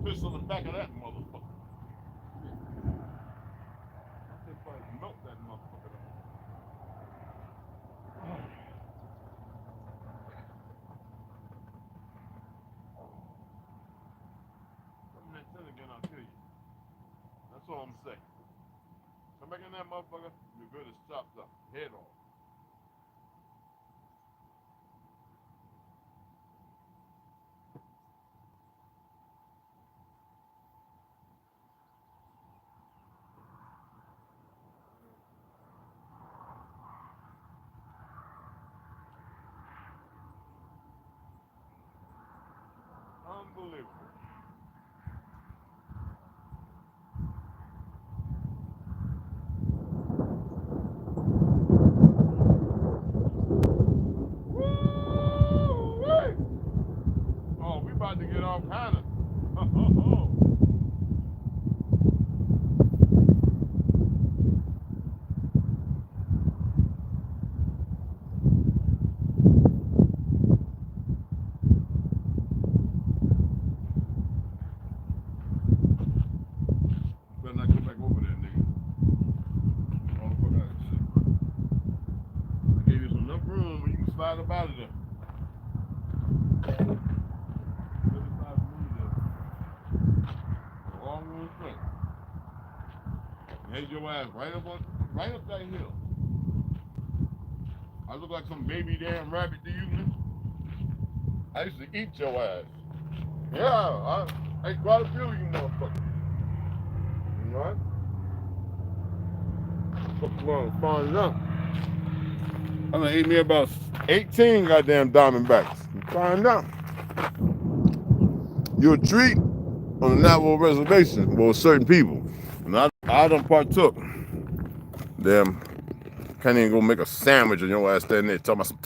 piss on the back of that motherfucker. I think I melt that motherfucker up. Come in that tent again, I'll kill you. That's all I'm saying. Come back in that motherfucker, you're good as chopped up. Head off. Unbelievable. Woo-wee! Oh, we about to get all kind of. Better not go back over there, nigga. All the fuck out of shit, bro. I gave you enough room where you can slide up out of there. Long room front. Head your ass right up that hill. I look like some baby damn rabbit to you, man. I used to eat your ass. Yeah, I ate quite a few of you motherfuckers. You know? Fuck around and find out. I'm gonna eat me about 18 goddamn diamondbacks. Find out. You're a treat on the Navajo reservation with certain people. And I done partook. Damn, can't even go make a sandwich on your ass standing there talking about some.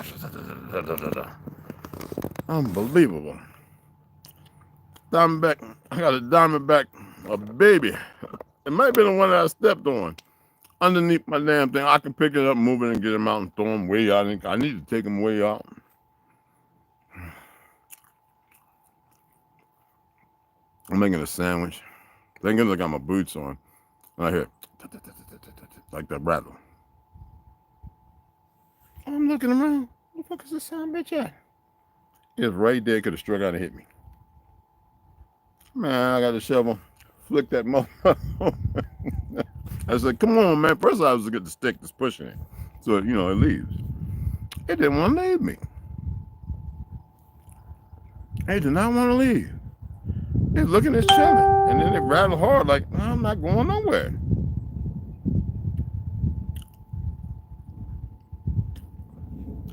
Unbelievable. Diamondback, I got a diamondback, a baby. It might be the one that I stepped on. Underneath my damn thing, I can pick it up, move it, and get him out and throw him way out. I need to take him way out. I'm making a sandwich. Thank goodness I got my boots on. Right here. Like that rattle. I'm looking around. Where the fuck is this son bitch at? It's right there. Could have struck out and hit me. Man, I got the shovel. Flick that motherfucker. I said, come on, man. First I was to get the stick that's pushing it. So, you know, it leaves. It didn't want to leave me. It did not want to leave. It's looking at chilling. And then it rattled hard like, I'm not going nowhere.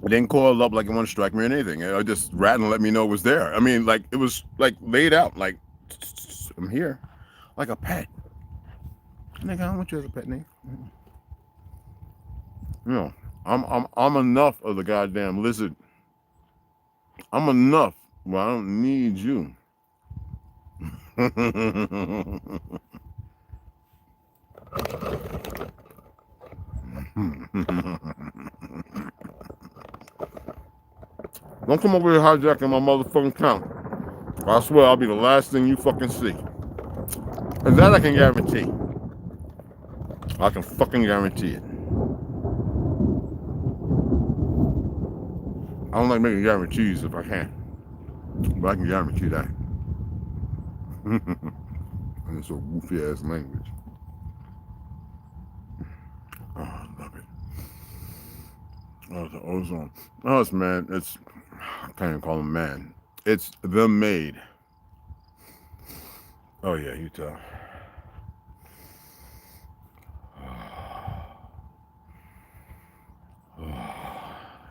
It didn't coil up like it wanted to strike me or anything. It just rattled and let me know it was there. I mean, like, it was like laid out, like, I'm here. Like a pet. Nigga, I don't want you as a pet, nigga. You know, I'm enough of the goddamn lizard. I'm enough. Well, I don't need you. Don't come over here hijacking my motherfucking count. I swear I'll be the last thing you fucking see. And that I can guarantee. I can fucking guarantee it. I don't like making guarantees if I can. But I can guarantee that. And it's a goofy ass language. Oh, I love it. Oh, the ozone. Oh, it's man. It's, I can't even call him man. It's the maid. Oh yeah, you tell. Oh,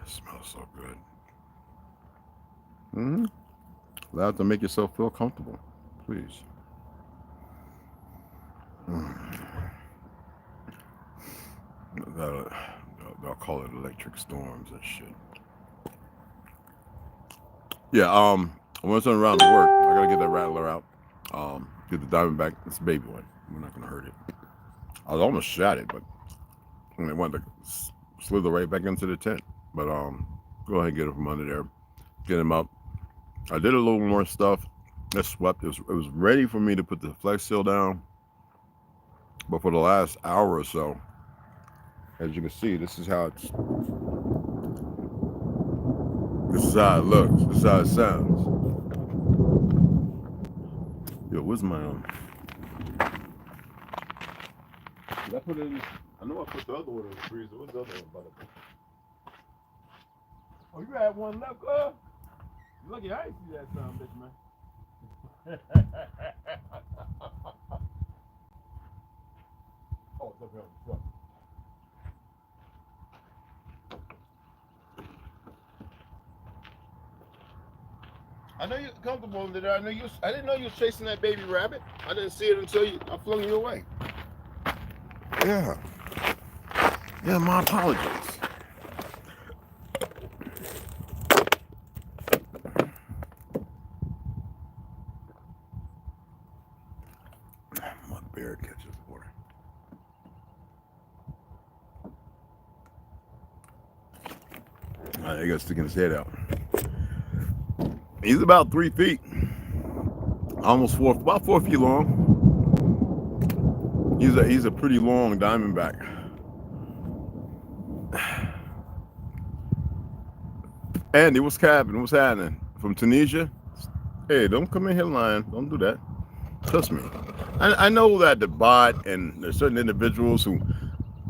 it smells so good. Mm-hmm. Allow it to make yourself feel comfortable, please. They'll call it electric storms and shit. Yeah, I want to turn around to work. I gotta get that rattler out. Get the diamondback. It's a baby one. We're not gonna hurt it. I was almost shot it, but I wanted to slither right back into the tent. But go ahead and get it from under there. Get him up. I did a little more stuff. It swept. It was ready for me to put the flex seal down, but for the last hour or so, as you can see, this is how it looks. This is how it sounds. Yo, where's my Did I put it in? I know I put the other one in the freezer. What's the other one about it? Oh, you had one left, You lucky I ain't see that son bitch, man. Oh, it's up here on the truck. I know you're comfortable under there. I didn't know you was chasing that baby rabbit. I didn't see it until I flung you away. Yeah. Yeah, my apologies. My beard catches water. I got sticking his head out. He's about 3 feet. Almost about 4 feet long. He's a pretty long diamondback. Andy, what's happening? What's happening? From Tunisia? Hey, don't come in here lying. Don't do that. Trust me. I know that the bot and there's certain individuals who,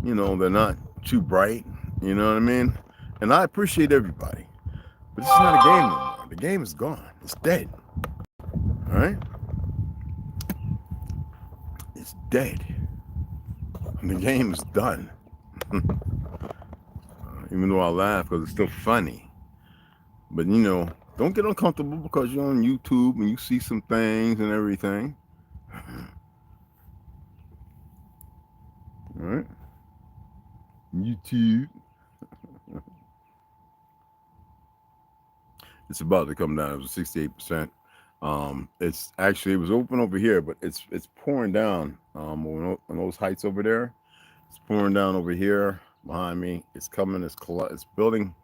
they're not too bright. You know what I mean? And I appreciate everybody. But this is not a game anymore. The game is gone. It's dead. All right? It's dead. The game is done. Even though I laugh because it's still funny. But, don't get uncomfortable because you're on YouTube and you see some things and everything. All right? YouTube. It's about to come down. It was 68%. It was open over here, but it's pouring down on those heights over there. It's pouring down over here behind me. It's coming. It's building.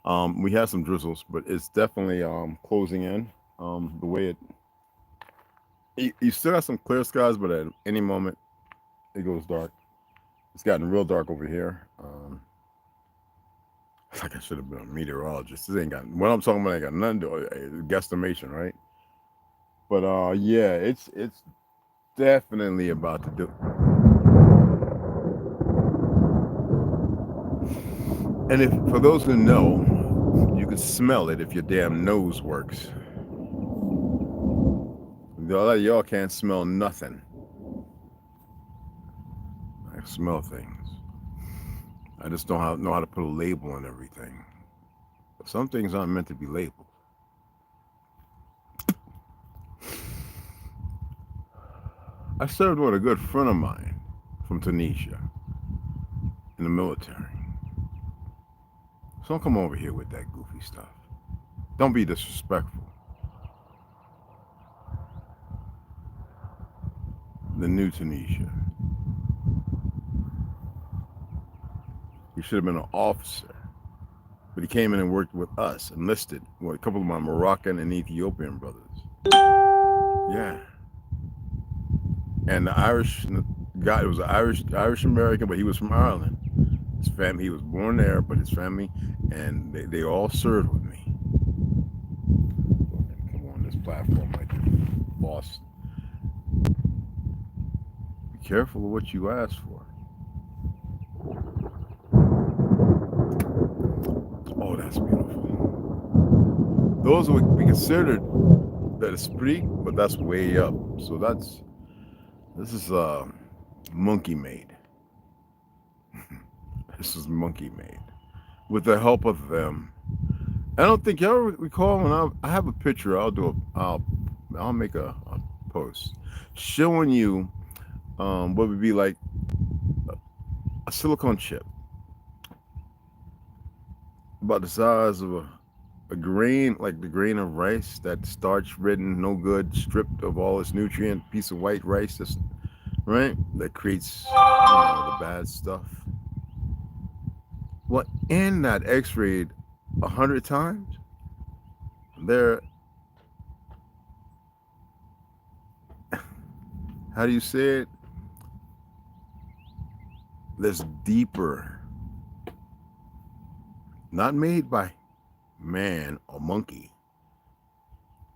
We had some drizzles, but it's definitely closing in. The way you still got some clear skies, but at any moment it goes dark. It's gotten real dark over here. Like I should have been a meteorologist. This ain't got what I'm talking about. Ain't got nothing to do. Guesstimation, right? But yeah, it's definitely about to do. And if for those who know, you can smell it if your damn nose works. Y'all can't smell nothing. I smell things. I just don't know how to put a label on everything. Some things aren't meant to be labeled. I served with a good friend of mine from Tunisia in the military. So don't come over here with that goofy stuff. Don't be disrespectful. The new Tunisia. He should have been an officer. But he came in and worked with us, enlisted with a couple of my Moroccan and Ethiopian brothers. Yeah. And the Irish guy, it was an Irish American, but he was from Ireland. His family, he was born there, but his family, and they all served with me. Come on this platform like you're lost. Be careful of what you ask for. Oh, that's beautiful. Those would be considered that esprit, but that's way up. So this is monkey made. This is monkey made with the help of them. I don't think y'all recall when I have a picture. I'll make a post showing you what would be like a silicone chip about the size of a grain, like the grain of rice, that starch ridden, no good, stripped of all its nutrient, piece of white rice, that's right, that creates the bad stuff. Well, in that x-rayed 100 times, there how do you say it? There's deeper, not made by man or monkey.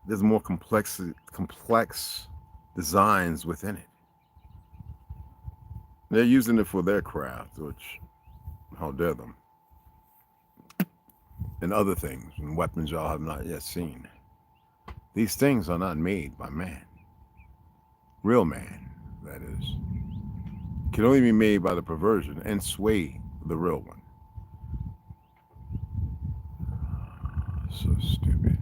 There's more complex designs within it. They're using it for their craft, which, how dare them, and other things and weapons y'all have not yet seen. These things are not made by man. Real man, that is. Can only be made by the perversion and sway the real one. So stupid.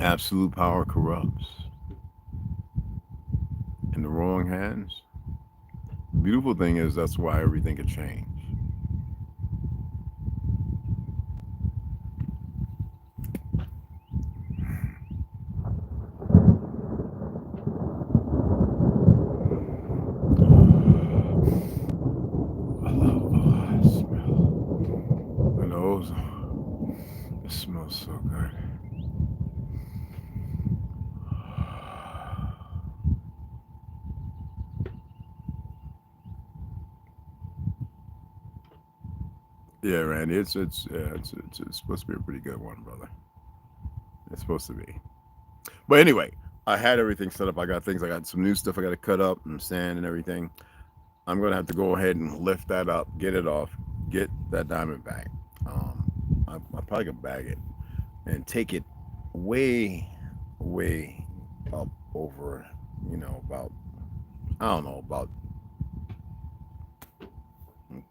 Absolute power corrupts. In the wrong hands. The beautiful thing is that's why everything can change. It smells so good. Yeah, Randy, it's supposed to be a pretty good one, brother. It's supposed to be. But anyway, I had everything set up. I got some new stuff I got to cut up and sand and everything. I'm gonna have to go ahead and lift that up, get it off, get that diamond back. I probably could bag it and take it way up over, about, I don't know, about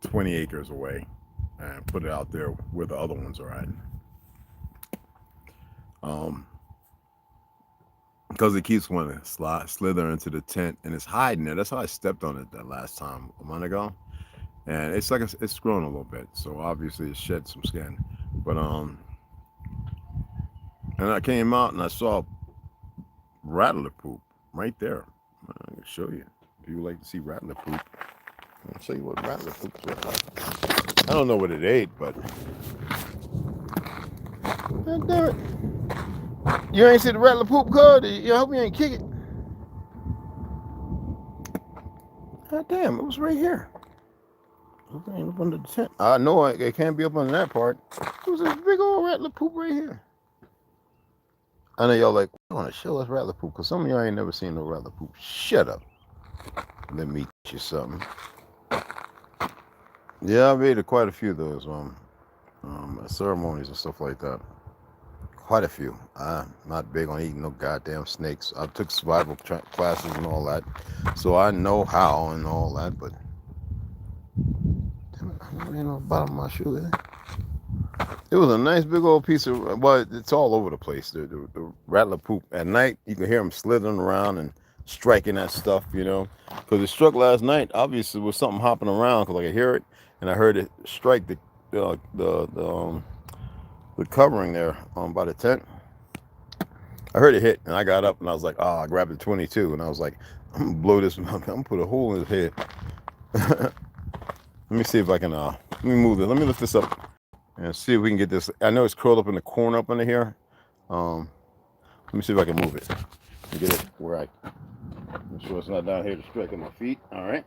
20 acres away and put it out there where the other ones are at. Because it keeps wanting to slither into the tent and it's hiding there. That's how I stepped on it that last time a month ago. And it's like it's grown a little bit, so obviously it shed some skin. But and I came out and I saw rattler poop right there. I can show you if you would like to see rattler poop. I'll show you what rattler poops look like. I don't know what it ate, but God damn it! You ain't see the rattler poop, cuz? I hope you ain't kick it. God damn, it was right here. It ain't up under the tent. I know it can't be up under that part. It was a big old rattler poop right here. I know y'all like, I want to show us rattler poop, because some of y'all ain't never seen no rattler poop. Shut up. Let me teach you something. Yeah, I've ate quite a few of those ceremonies and stuff like that. Quite a few. I'm not big on eating no goddamn snakes. I took survival classes and all that, so I know how and all that, but damn it, I don't know the bottom of my shoe there. It was a nice big old piece of, well, it's all over the place. The rattler poop. At night, you can hear them slithering around and striking that stuff, because it struck last night. Obviously, there was something hopping around because I could hear it, and I heard it strike the covering there by the tent. I heard it hit, and I got up, and I was like, I grabbed the 22, and I was like, I'm going to blow this, I'm going to put a hole in his head. Let me see if I can, let me move this. Let me lift this up and see if we can get this. I know it's curled up in the corner up under here. Let me see if I can move it and get it where I'm sure it's not down here to strike at my feet. All right.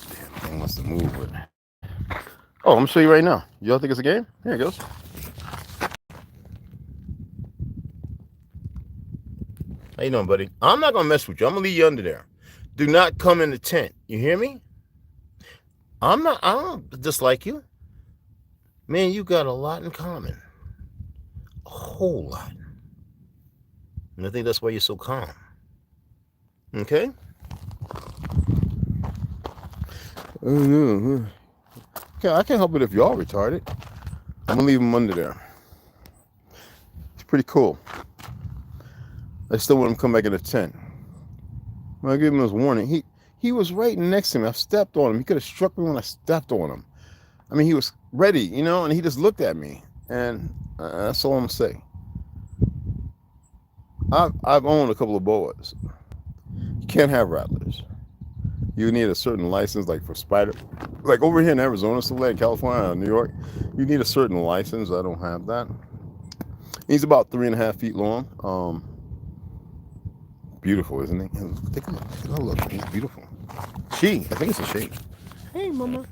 Damn thing wants to move it. Oh, I'm gonna show you right now. Y'all think it's a game? Here it goes. How you doing, buddy? I'm not gonna mess with you. I'm gonna leave you under there. Do not come in the tent. You hear me? I don't dislike you. Man, you got a lot in common. A whole lot. And I think that's why you're so calm. Okay? I can't help it if y'all retarded. I'm gonna leave him under there. It's pretty cool. I still want him to come back in the tent. I gave him this warning. He was right next to me. I stepped on him. He could have struck me when I stepped on him. I mean, he was ready, and he just looked at me. And that's all I'm gonna say. I've owned a couple of boas. You can't have rattlers. you need a certain license, like for spider. Like over here in Arizona, still in California, New York, you need a certain license. I don't have that. He's about 3.5 feet long. Beautiful, isn't he? Take a look. Take a look. He's beautiful. She. I think it's a she. Hey, mama.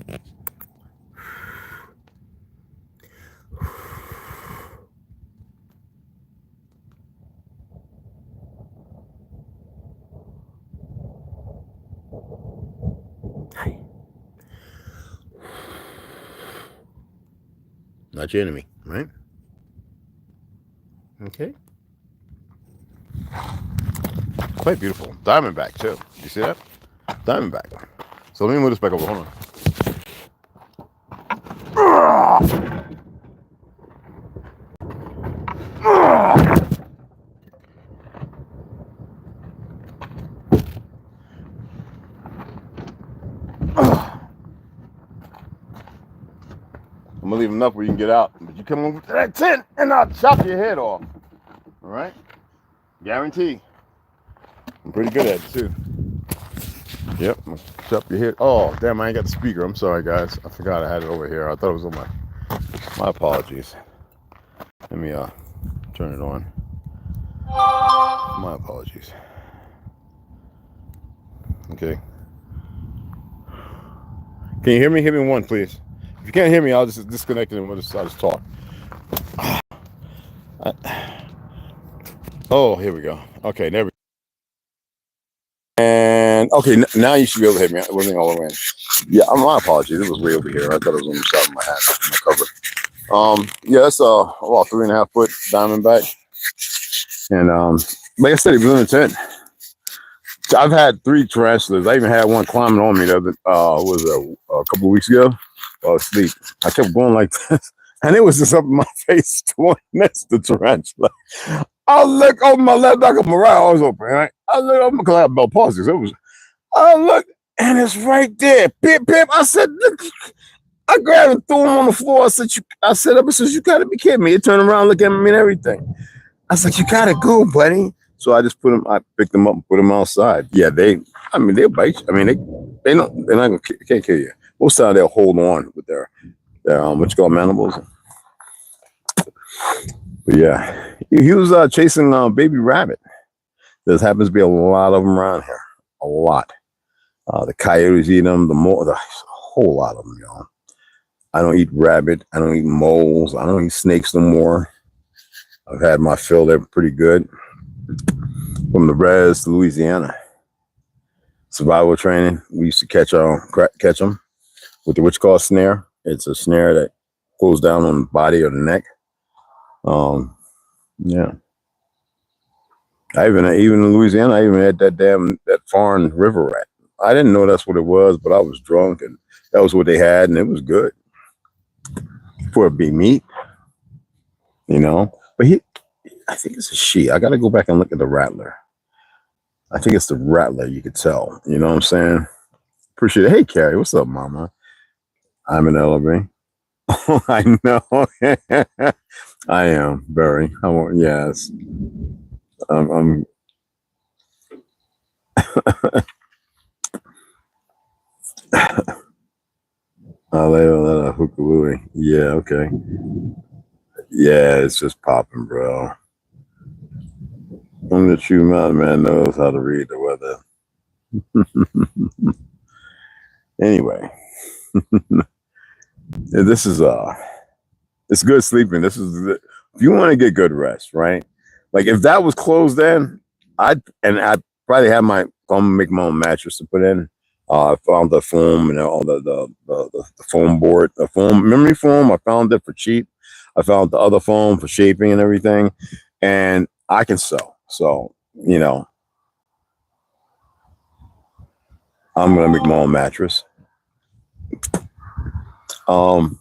Hi. Not your enemy, right? Okay. Quite beautiful. Diamondback, too. You see that? Diamondback. So let me move this back over. Hold on. I'm gonna leave enough where you can get out, but you come over to that tent and I'll chop your head off. All right? Guarantee. I'm pretty good at it too. Yep, I'm gonna chop your head. Oh, damn, I ain't got the speaker. I'm sorry, guys. I forgot I had it over here. I thought it was on my apologies. Let me turn it on. My apologies. Okay. Can you hear me? Hit me one, please. If you can't hear me, I'll just disconnect it and I'll just talk. Oh, here we go. Okay, there we go. And okay, now you should be able to hit me. It wasn't all the way in. Yeah, my apologies. It was way over here. I thought it was on the side of my hat, my cover. Yeah, that's about 3.5 foot diamondback. And like I said, he was in the tent. I've had 3 tarantulas. I even had one climbing on me the other a couple of weeks ago while I was asleep. I kept going like this, and it was just up in my face next to the tarantula. I look over my left back, my right eye was open. Right? I look over because I had belt palsy. So I look, and it's right there. Pip, pip. I said, look. I grabbed and threw him on the floor. I said, you gotta be kidding me. He turned around, look at me and everything. I said, you gotta go, buddy. So I just I picked them up and put them outside. Yeah, they'll bite you. I mean, they're not can't kill you. Most of the time they'll hold on with their what you call mandibles. But yeah, he was chasing baby rabbit. There happens to be a lot of them around here. A lot. The coyotes eat them. A whole lot of them, y'all. I don't eat rabbit. I don't eat moles. I don't eat snakes no more. I've had my fill. They're pretty good. From the res to Louisiana. Survival training. We used to catch them with the witch call snare. It's a snare that goes down on the body or the neck. Yeah. Even in Louisiana, I even had that foreign river rat. I didn't know that's what it was, but I was drunk and that was what they had, and it was good for a big meat, you know. But I think it's a she. I got to go back and look at the rattler. I think it's the rattler. You could tell. You know what I'm saying? Appreciate it. Hey, Carrie, what's up, Mama? I'm an LB. Oh, I know. I am very. Yes. I'm. I'll let a hookaloo. Yeah. Okay. Yeah, it's just popping, bro. Only the true mountain man knows how to read the weather. Anyway, this is it's good sleeping. This is if you want to get good rest, right? Like if that was closed in, I'd probably have make my own mattress to put in. I found the foam and all the foam board, the foam memory foam. I found it for cheap. I found the other foam for shaping and everything, and I can sew. So, you know, I'm gonna make my own mattress. And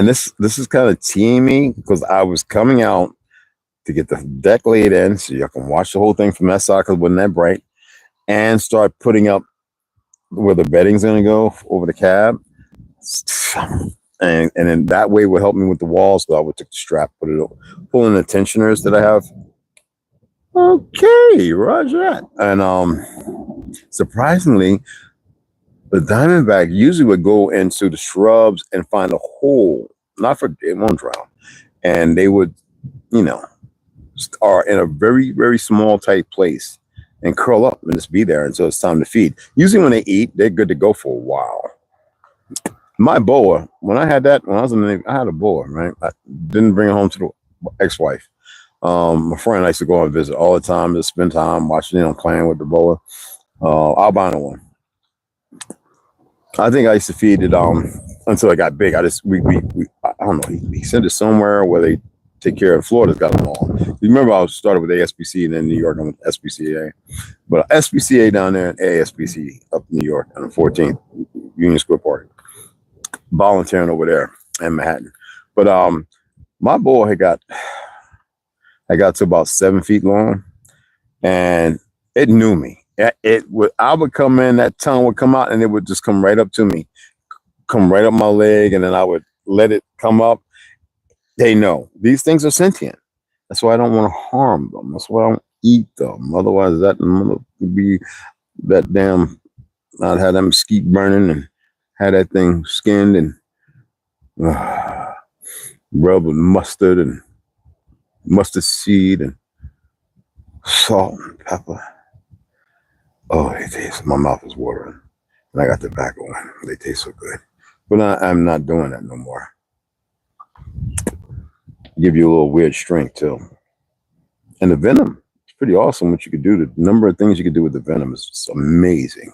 this is kind of teamy because I was coming out to get the deck laid in so you can watch the whole thing from that side because it wasn't that bright, and start putting up where the bedding's gonna go over the cab. And then that way would help me with the walls. So I would take the strap, put it over, pull in the tensioners that I have. Okay, Roger. And Surprisingly, the diamondback usually would go into the shrubs and find a hole, not for it won't drown, and they would, you know, are in a very, very small, tight place and curl up and just be there until it's time to feed. Usually when they eat, they're good to go for a while. My boa, when I had that, when I was in the Navy, I had a boa, right? I didn't bring it home to the ex-wife. My friend and I used to go and visit all the time, to spend time watching, playing with the boa. Albino one. I think I used to feed it until it got big. I don't know. He sent it somewhere where they take care of. Florida's got them all. You remember I started with ASPC and then New York on SPCA, but SPCA down there and ASPC up in New York on the 14th Union Square Park, volunteering over there in Manhattan. But my boy had got to about 7 feet long, and it knew me. I would come in, that tongue would come out, and it would just come right up to me, come right up my leg, and then I would let it come up. They know these things are sentient. That's why I don't want to harm them. That's why I don't eat them. Otherwise, that would be that damn. I'd have that mesquite burning and had that thing skinned and rubbed with mustard and mustard seed and salt and pepper. Oh, they taste. My mouth is watering, and I got tobacco on. They taste so good, but I'm not doing that no more. Give you a little weird strength too, and the venom. It's pretty awesome what you could do. The number of things you could do with the venom is just amazing.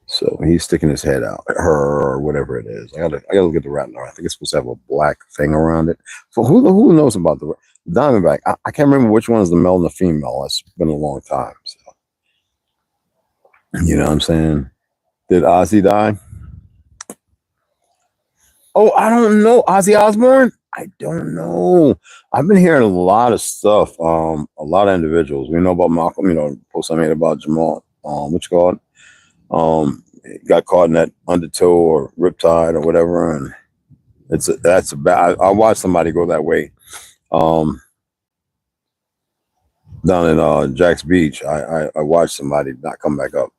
So he's sticking his head out, or whatever it is. I gotta look at the rattler. I think it's supposed to have a black thing around it. So who knows about the diamondback? I can't remember which one is the male and the female. It's been a long time. So you know what I'm saying? Did Ozzy die? Oh, I don't know. Ozzy Osbourne? I don't know. I've been hearing a lot of stuff. A lot of individuals. We know about Malcolm. Post I made about Jamal. What you call it? Got caught in that undertow or riptide or whatever, and that's a bad. I watched somebody go that way. Down in Jack's Beach, I watched somebody not come back up.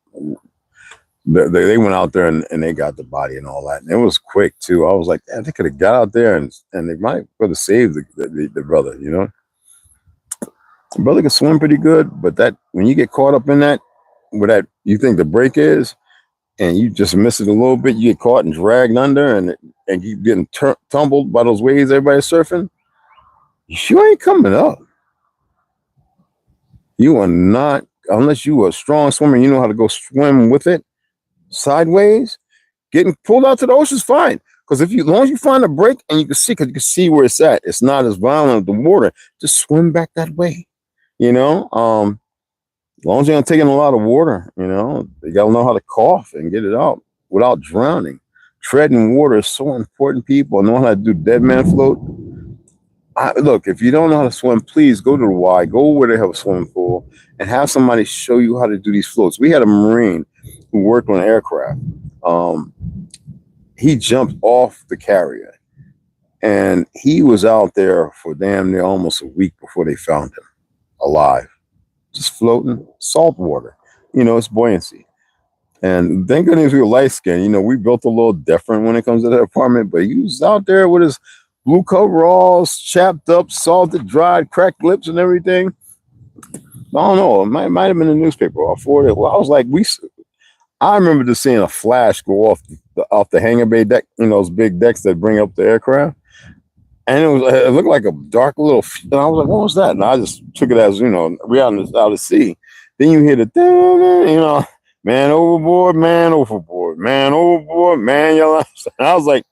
They went out there and they got the body and all that, and it was quick too. I was like, they could have got out there and they might could have saved the brother. The brother can swim pretty good, but that when you get caught up in that, where that you think the break is, and you just miss it a little bit, you get caught and dragged under, and you getting tumbled by those waves everybody's surfing. You ain't coming up. You are not, unless you are a strong swimmer. You know how to go swim with it. Sideways, getting pulled out to the ocean is fine, because as long as you find a break and you can see where it's at, it's not as violent as the water. Just swim back that way, as long as you're not taking a lot of water, you gotta know how to cough and get it out without drowning. Treading water is so important, people. Know how to do dead man float. Look, if you don't know how to swim, please go to the Y, go where they have a swimming pool, and have somebody show you how to do these floats. We had a Marine who worked on an aircraft. He jumped off the carrier, and he was out there for damn near almost a week before they found him alive, just floating, salt water. It's buoyancy. And thank goodness we were light skinned. We built a little different when it comes to that apartment, but he was out there with his blue coveralls, chapped up, salted, dried, cracked lips and everything. I don't know. It might have been in the newspaper or for it. Well, I was like, I remember just seeing a flash go off the hangar bay deck, those big decks that bring up the aircraft. And it looked like a dark little, and I was like, what was that? And I just took it as, we out to sea. Then you hear the, man overboard, man overboard, man overboard, man, y'all. And I was like,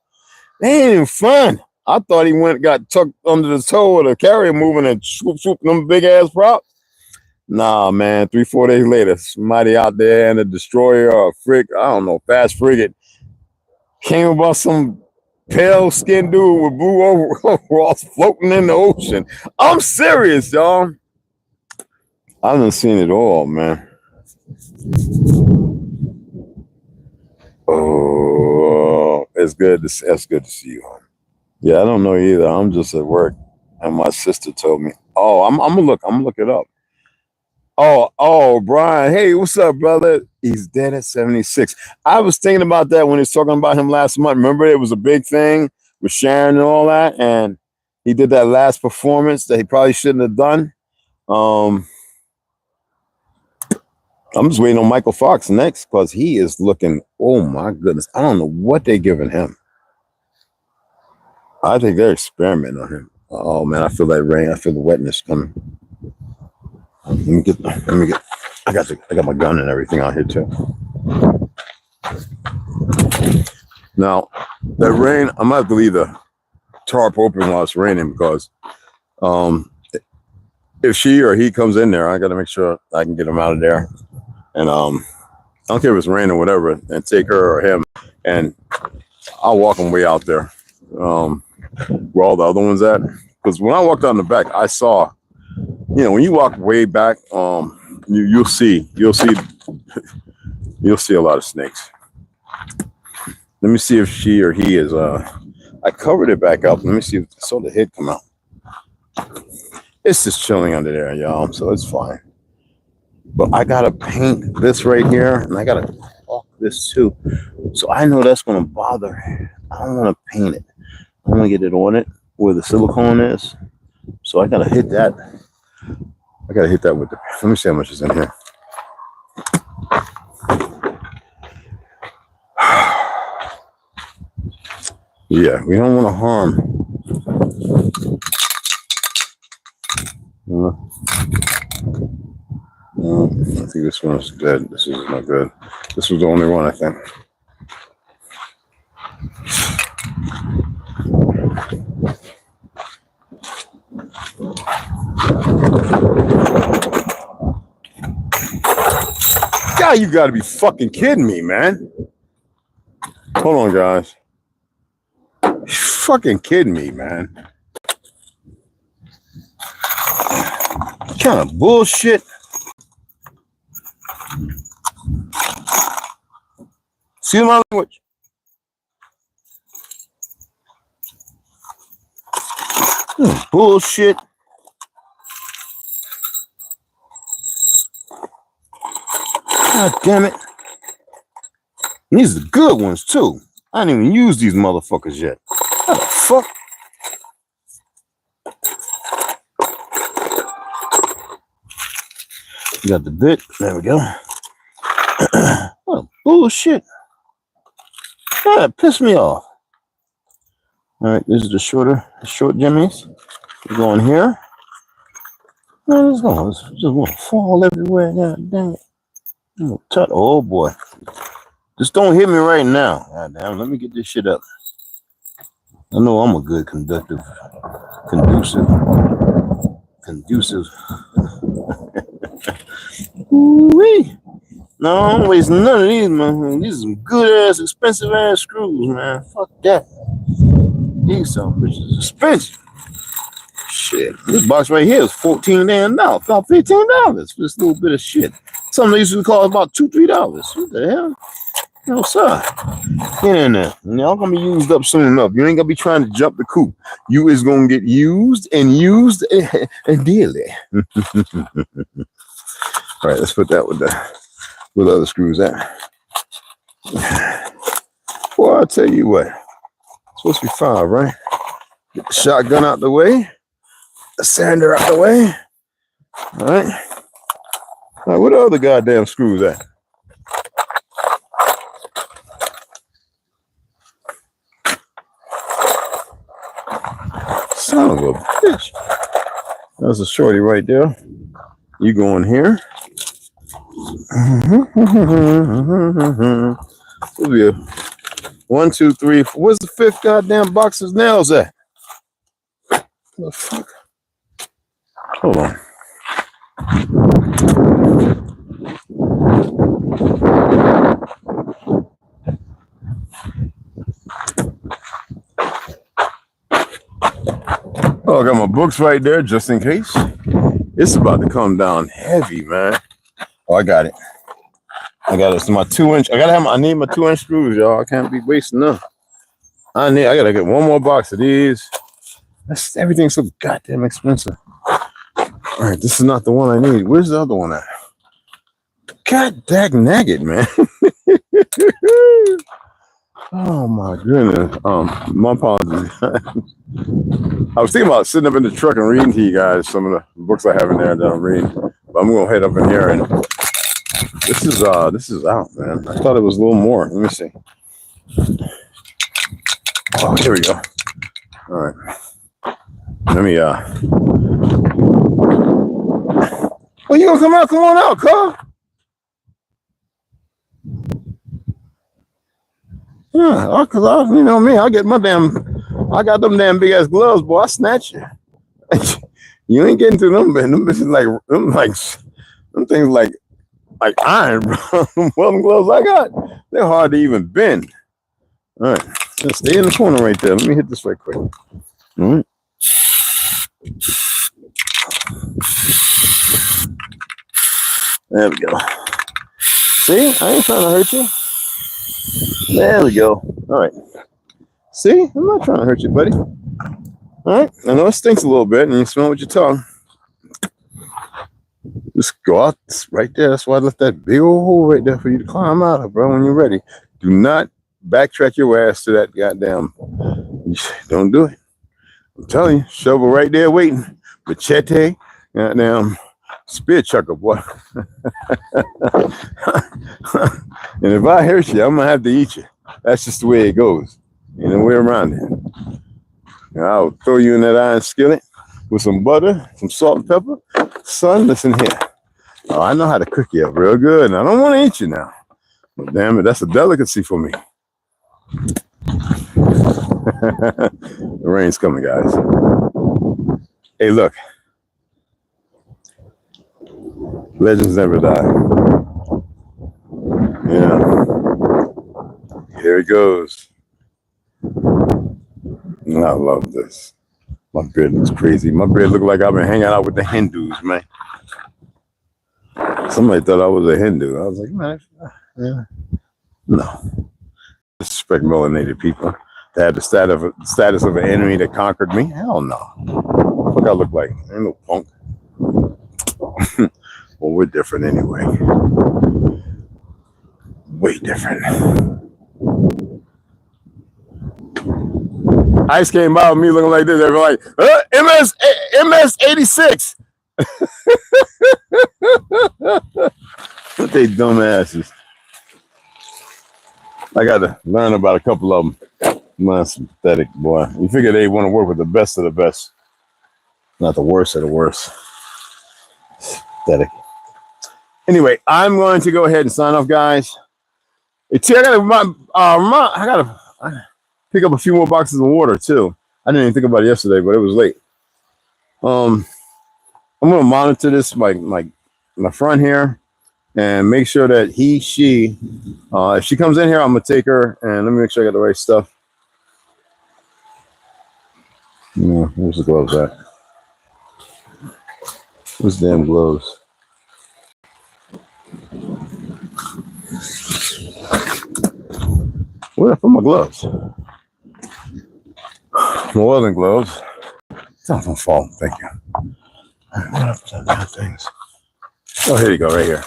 they ain't even fun. I thought he got tucked under the toe of the carrier moving and swoop them big ass props. Nah, man, 3-4 days later, somebody out there in a destroyer or a fast frigate came about some pale skinned dude with blue overalls floating in the ocean. I'm serious, y'all. I done seen it all, man. Oh, it's good to see you, hon. Yeah, I don't know either. I'm just at work, and my sister told me, "Oh, I'm gonna look it up." Oh, Brian. Hey, what's up, brother? He's dead at 76. I was thinking about that when he was talking about him last month. Remember, it was a big thing with Sharon and all that, and he did that last performance that he probably shouldn't have done. I'm just waiting on Michael Fox next because he is looking. Oh my goodness, I don't know what they're giving him. I think they're experimenting on him. Oh man, I feel that rain. I feel the wetness coming. Let me get. I got my gun and everything out here too. Now, that rain, I might have to leave the tarp open while it's raining because if she or he comes in there, I got to make sure I can get him out of there. And I don't care if it's rain or whatever, and take her or him, and I'll walk them way out there where all the other ones at. Because when I walked out in the back, I saw, when you walk way back, you'll see a lot of snakes. Let me see if she or he is. I covered it back up. Let me see if I saw the head come out. It's just chilling under there, y'all. So it's fine. But I gotta paint this right here, and I gotta caulk this too. So I know that's gonna bother. I don't want to paint it. I want to get it on it where the silicone is. So I gotta hit that. I gotta hit that with the. Let me see how much is in here. Yeah, we don't want to harm. I think this one's dead. This is not good. This was the only one, I think. God, you gotta be fucking kidding me, man. Hold on, guys. You're fucking kidding me, man. What kind of bullshit? See my language? Bullshit. God damn it. And these are the good ones, too. I didn't even use these motherfuckers yet. How the fuck? You got the bit. There we go. Oh, bullshit. That pissed me off. All right, this is the short jimmies. We go in here. Man, it's just gonna fall everywhere. God damn it. Oh boy. Just don't hit me right now. God damn, let me get this shit up. I know I'm a good conducive. Ooh-wee. No, I don't waste none of these, man. These are some good ass, expensive ass screws, man. Fuck that. These some bitches are expensive. Shit. This box right here is $14 damn, about $15 for this little bit of shit. Some of these would cost about $2, $3. What the hell? No, sir. Get in there. Y'all gonna be used up soon enough. You ain't gonna be trying to jump the coop. You is gonna get used and daily. All right, let's put that with the other screws at. Well, I'll tell you what. It's supposed to be 5, right? Get the shotgun out the way. The sander out the way. All right. All right, where the other goddamn screws at? Son of a bitch. That's a shorty right there. You go in here. It'll be a 1, 2, 3. Where's the 5th goddamn box of nails at? What the fuck? Hold on. Oh, I got my books right there just in case. It's about to come down heavy, man. Oh, I got it. It's my 2-inch. I need my 2-inch screws, y'all. I can't be wasting them. I gotta get one more box of these. Everything's so goddamn expensive. All right, this is not the one I need. Where's the other one at? God dag nagget, man. Oh my goodness. My apologies. I was thinking about sitting up in the truck and reading to you guys some of the books I have in there that I'm reading. But I'm gonna head up in here, and this is out, man. I thought it was a little more. Let me see. Oh, here we go. All right. Let me well, you gonna come out? Come on out, cuz. Yeah, cause you know me, I got them damn big ass gloves, boy. I snatch you. You ain't getting to them, man. Them things like iron, bro. Them welding gloves I got, they're hard to even bend. All right, just stay in the corner right there. Let me hit this right quick. All right. There we go. See, I ain't trying to hurt you. There we go. All right. See, I'm not trying to hurt you, buddy. All right. I know it stinks a little bit, and you smell with your tongue. Just go out right there. That's why I left that big old hole right there for you to climb out of, bro, when you're ready. Do not backtrack your ass to that goddamn. Don't do it. I'm telling you, shovel right there waiting. Machete, goddamn spear chucker, boy. And if I hurt you, I'm gonna have to eat you. That's just the way it goes. Ain't no way around it. Now, I'll throw you in that iron skillet with some butter, some salt and pepper. Son, listen here. Oh, I know how to cook you up real good, and I don't want to eat you now. But damn it, that's a delicacy for me. The rain's coming, guys. Hey, look. Legends never die. Yeah. Here it goes. I love this. My beard looks crazy. My beard look like I've been hanging out with the Hindus, man. Somebody thought I was a Hindu. I was like, man, yeah. No. Disrespect melanated people to have the status of an enemy that conquered me. Hell no. What I look like? Ain't no punk. Well, we're different anyway. Way different. Ice came by with me looking like this. They were like, MS 86. They dumbasses. I got to learn about a couple of them. Man, some pathetic, boy. You figure they want to work with the best of the best, not the worst of the worst. Pathetic. Anyway, I'm going to go ahead and sign off, guys. I gotta pick up a few more boxes of water too. I didn't even think about it yesterday, but it was late. I'm gonna monitor this my front here and make sure that she if she comes in here, I'm gonna take her and let me make sure I got the right stuff. Yeah, where's the gloves at? Where's the damn gloves? Where did I put my gloves? My welding gloves. Don't fall. Thank you. Things. Oh, here you go, right here.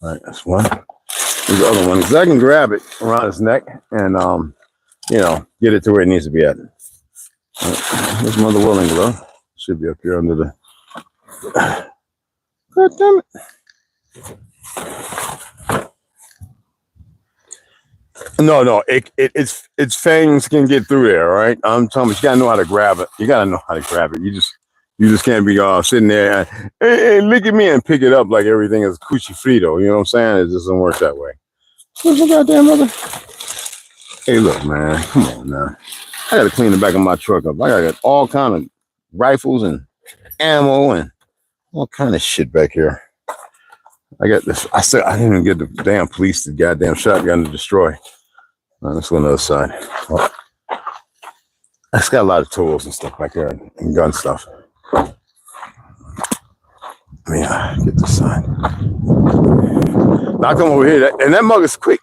All right, that's one. There's the other one. Because I can grab it around his neck and you know, get it to where it needs to be at. Right. There's my other welding glove. Should be up here under the. God damn it. No, its fangs can get through there, all right? I'm telling you, you gotta know how to grab it. You gotta know how to grab it. You just can't be sitting there and, hey, look at me and pick it up like everything is cuchi frito. You know what I'm saying? It just doesn't work that way. What's the goddamn other? Hey, look, man, come on now. I gotta clean the back of my truck up. I got all kind of rifles and ammo and all kind of shit back here. I got this. I said I didn't even get the damn police the goddamn shotgun to destroy. Let's go on the other side. Oh. I just got a lot of tools and stuff back there and gun stuff. Let me get this side. Now I come over here, and that mug is quick.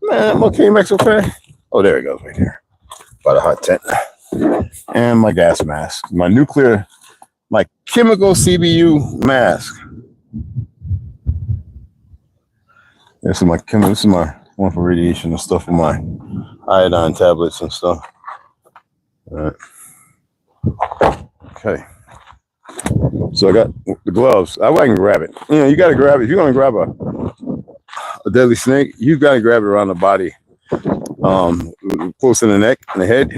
Man, that mug came back so fast. Oh, there it goes right here. By the hot tent. And my gas mask. My nuclear My chemical CBU mask. This is my chemical. This is my one for radiation and stuff for my iodine tablets and stuff. All right. Okay. So I got the gloves. I can grab it. You know, you got to grab it. If you're going to grab a deadly snake, you got to grab it around the body, close to the neck and the head.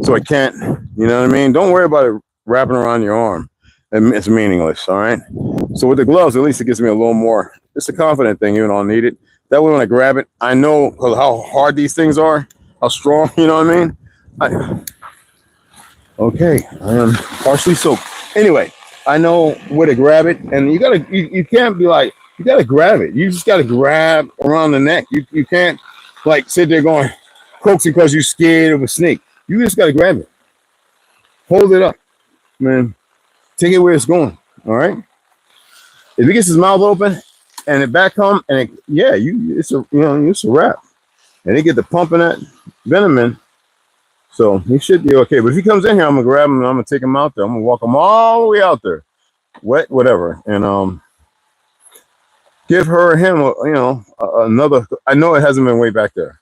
So it can't, you know what I mean? Don't worry about it wrapping around your arm. It's meaningless, all right? So with the gloves, at least it gives me a little more. It's a confident thing, even though I need it. That way when I grab it, I know how hard these things are, how strong, you know what I mean? Okay, I am partially soaked. Anyway, I know where to grab it, and you can't be like, you gotta grab it. You just gotta grab around the neck. You can't like sit there going coaxing because you're scared of a snake. You just gotta grab it. Hold it up, man. Take it where it's going. All right. If it gets his mouth open and it back home and it's a wrap. And they get the pumping that venom in. So he should be okay. But if he comes in here, I'm gonna grab him and I'm gonna take him out there. I'm gonna walk him all the way out there, wet, whatever, and give her or him, another. I know it hasn't been way back there.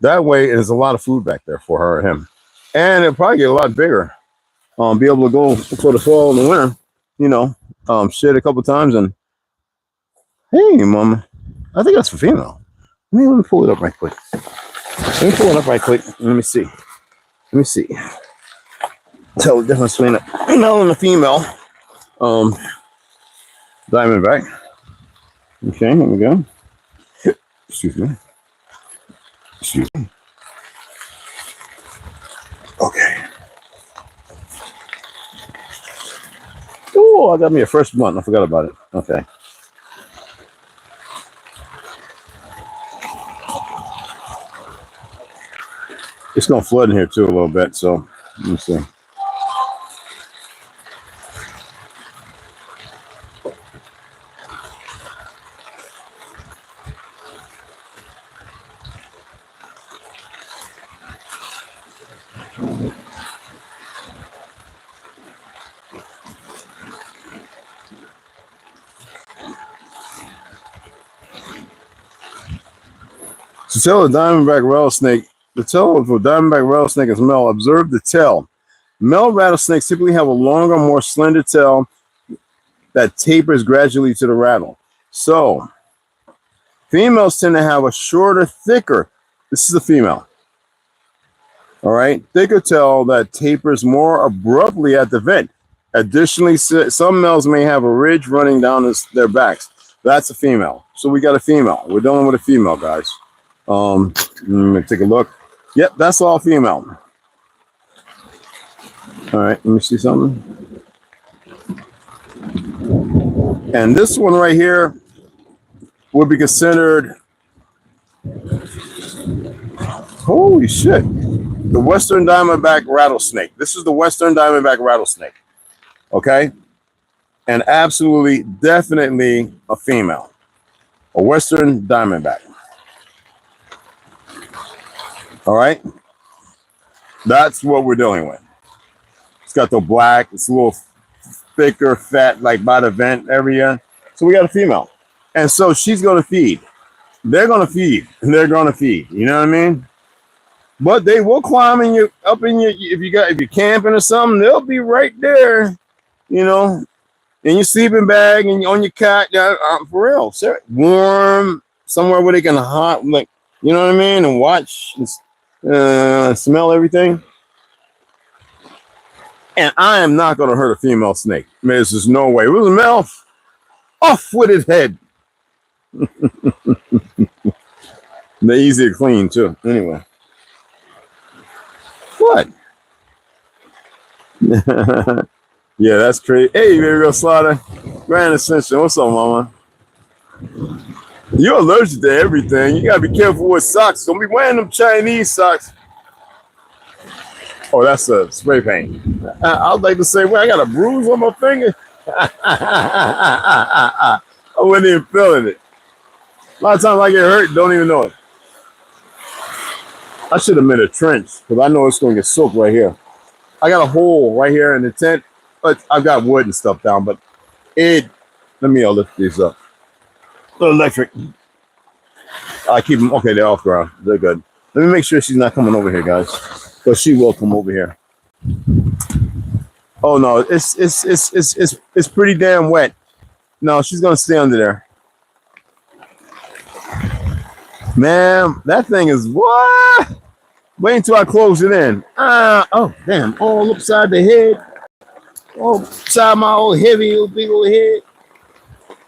That way, there's a lot of food back there for her or him, and it'll probably get a lot bigger. Be able to go for the fall and the winter. Shit a couple times and hey, mama, I think that's for female. Let me pull it up right quick. Let me see. Tell the difference between a male and a female. Diamondback. Okay, here we go. Excuse me. Okay. Oh, I got me a fresh blunt. I forgot about it. Okay. It's gonna flood in here too a little bit, so let me see. To tell a diamondback rattlesnake, the tail of a diamondback rattlesnake is male. Observe the tail. Male rattlesnakes typically have a longer, more slender tail that tapers gradually to the rattle. So, females tend to have a shorter, thicker. This is a female. All right, thicker tail that tapers more abruptly at the vent. Additionally, some males may have a ridge running down their backs. That's a female. So we got a female. We're dealing with a female, guys. Let me take a look. Yep, that's all female. All right, let me see something. And this one right here would be considered, holy shit, the Western Diamondback rattlesnake. This is the Western Diamondback rattlesnake. Okay? And absolutely, definitely a female. A Western Diamondback. All right? That's what we're dealing with. It's got the black, it's a little thicker, fat, like by the vent area. So we got a female. And so she's going to feed. They're going to feed. And they're going to feed. You know what I mean? But they will climb in your, up in your, if you're camping or something, they'll be right there, you know, in your sleeping bag and on your cot, for real. Warm, somewhere where they can hot, like, you know what I mean? And watch and smell everything. And I am not going to hurt a female snake. I mean, there's just no way. It was a male, off with his head. They're easy to clean, too. Anyway. What? Yeah, that's crazy. Hey, baby girl Slaughter. Grand Ascension. What's up, mama? You're allergic to everything. You gotta be careful with socks. Don't be wearing them Chinese socks. Oh, that's a spray paint. I would like to say, well, I got a bruise on my finger. I wasn't even feeling it. A lot of times I get hurt, don't even know it. I should have made a trench because I know it's going to get soaked right here. I got a hole right here in the tent but I've got wood and stuff down. But let me lift these up. The electric. I keep them. Okay, they're off ground. They're good. Let me make sure she's not coming over here, guys, because she will come over here. Oh no, it's pretty damn wet. No, she's gonna stay under there. Man, that thing is what? Wait until I close it in. Oh damn! All upside the head. All upside my old heavy, old big old head.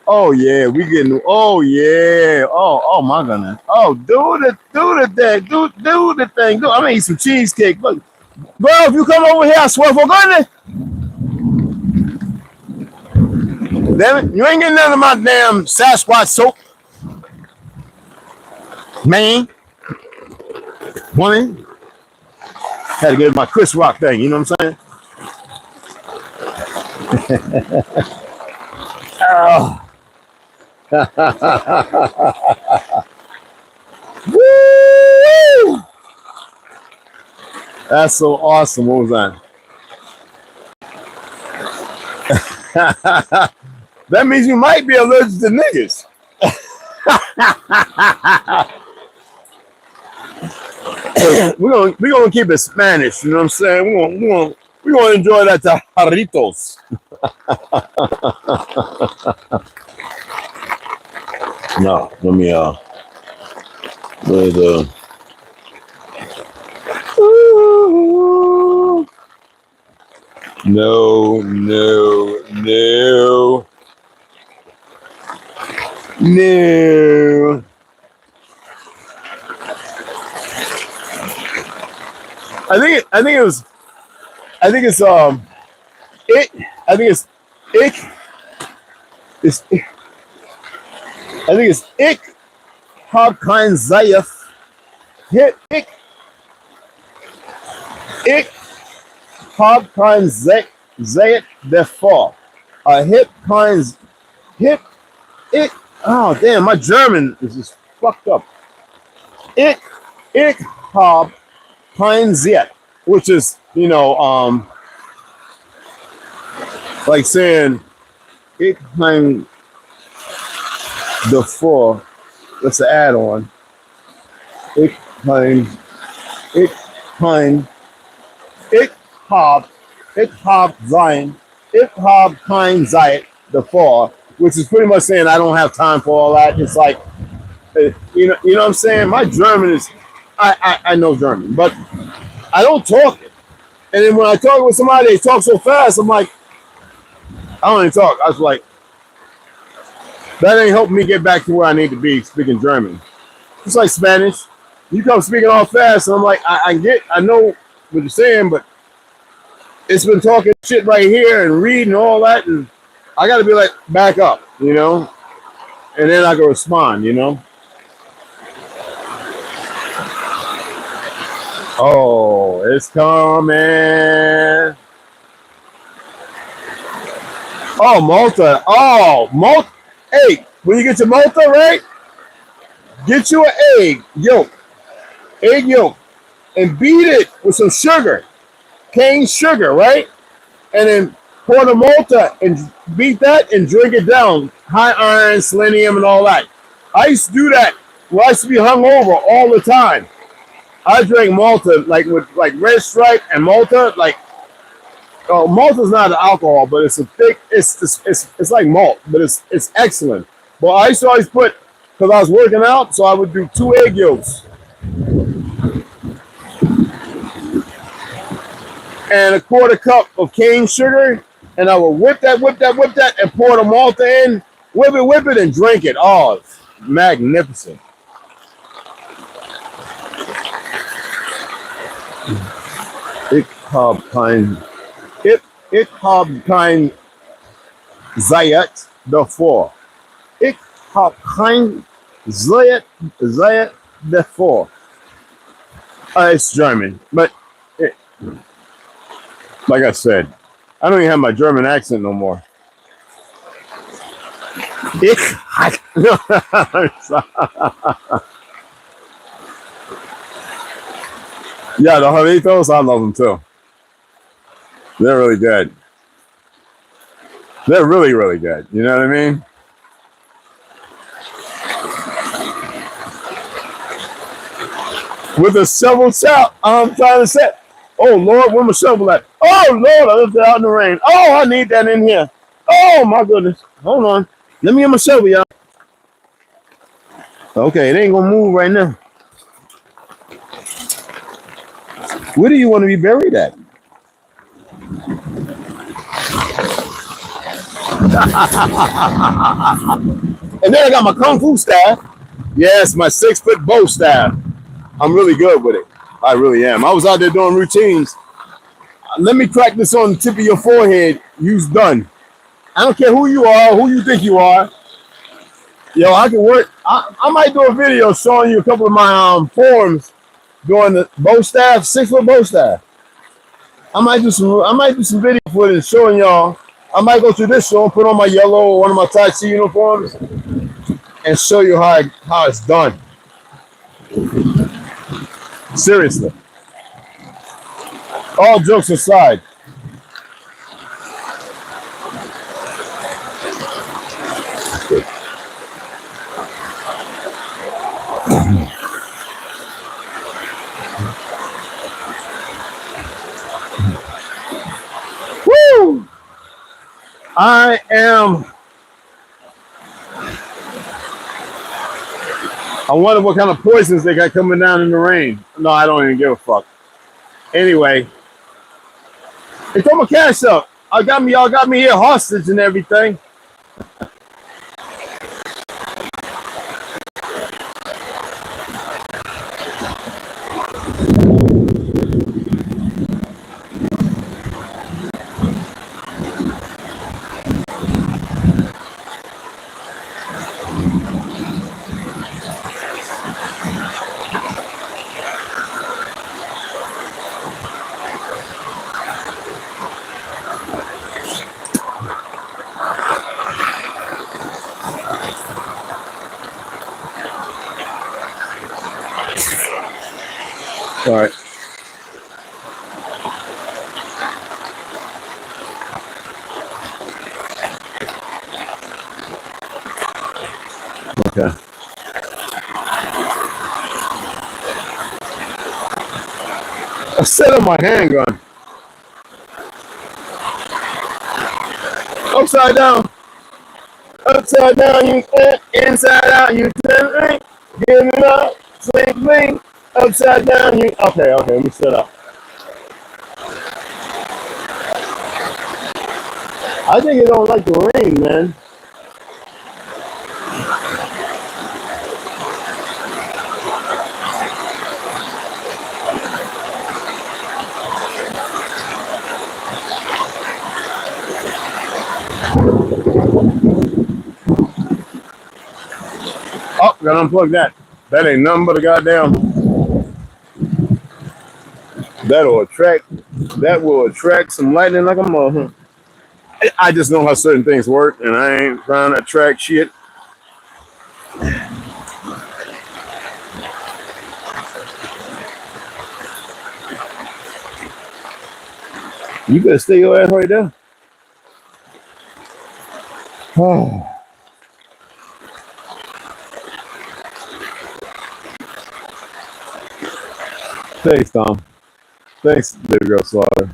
Oh yeah, we getting. Oh yeah. Oh my goodness. Oh, do the thing. Do the thing. I'm gonna eat some cheesecake. Look, bro, if you come over here, I swear for goodness. Damn it, you ain't getting none of my damn Sasquatch soap, man. Woman, had to get my Chris Rock thing. You know what I'm saying? Oh. Woo! That's so awesome. What was that? That means you might be allergic to niggas. we're gonna keep it Spanish. You know what I'm saying? We're gonna enjoy that tajaritos. No, let me no. I think it's Ik Hab kein Zayef. Ik Hab kein Zayet bevor. Hip kein hip. Oh damn, my German is just fucked up. Ich hab kein Zayet, which is, you know, like saying ich kein before. That's an add-on. Ich hab kein Zeit before, which is pretty much saying I don't have time for all that. It's like, you know what I'm saying? My German is, I know German, but I don't talk it. And then when I talk with somebody, they talk so fast, I'm like, I don't even talk. I was like, that ain't helping me get back to where I need to be speaking German. It's like Spanish. You come speaking all fast, and I'm like, I know what you're saying, but it's been talking shit right here and reading all that, and I got to be like, back up, you know? And then I can respond, you know? Oh, it's coming. Oh, Malta. Oh, Malta. Hey, when you get to Malta, right? Get you an egg yolk, and beat it with some sugar, cane sugar, right? And then pour the Malta and beat that and drink it down. High iron, selenium, and all that. I used to do that. Well, I used to be hungover all the time. I drank Malta like with like Red Stripe and Malta. Like, Malta's not an alcohol, but it's a thick. It's like malt, but it's excellent. But I used to always put, because I was working out, so I would do 2 egg yolks and a 1/4 cup of cane sugar, and I would whip that, and pour the Malta in, whip it, and drink it. Oh, it's magnificent. Ich hab kein Zayat bevor. Ich hab kein Zayat bevor. It's German, but like I said, I don't even have my German accent no more. Yeah, the Jarritos, I love them too. They're really good. They're really, really good. You know what I mean? With a shovel chop, I'm trying to say, oh Lord, where my shovel at? Oh Lord, I left it out in the rain. Oh, I need that in here. Oh my goodness. Hold on. Let me get my shovel, y'all. Okay, it ain't gonna move right now. Where do you want to be buried at? And then I got my Kung Fu staff. Yes, my 6-foot bow staff. I'm really good with it. I really am. I was out there doing routines. Let me crack this on the tip of your forehead. You's done. I don't care who you are, who you think you are. Yo, I can work. I might do a video showing you a couple of my forms doing the bow staff, 6-foot bow staff. I might do some video footage showing y'all. I might go to this show and put on my yellow or one of my Tai Chi uniforms and show you how it's done. Seriously. All jokes aside. Woo! I wonder what kind of poisons they got coming down in the rain. No, I don't even give a fuck. Anyway, they told my cash up. Y'all got me here hostage and everything. All right. Okay. I set up my handgun. Upside down. Upside down, you inside out, you turn. Give it up, swing, swing. Upside down, you. Okay, let me set up. I think it don't like the rain, man. Oh, gotta unplug that. That ain't nothing but a goddamn. That will attract some lightning like a mother. I just know how certain things work, and I ain't trying to attract shit. You better stay your ass right there. Oh. Thanks, Tom. Thanks, baby girl Slaughter.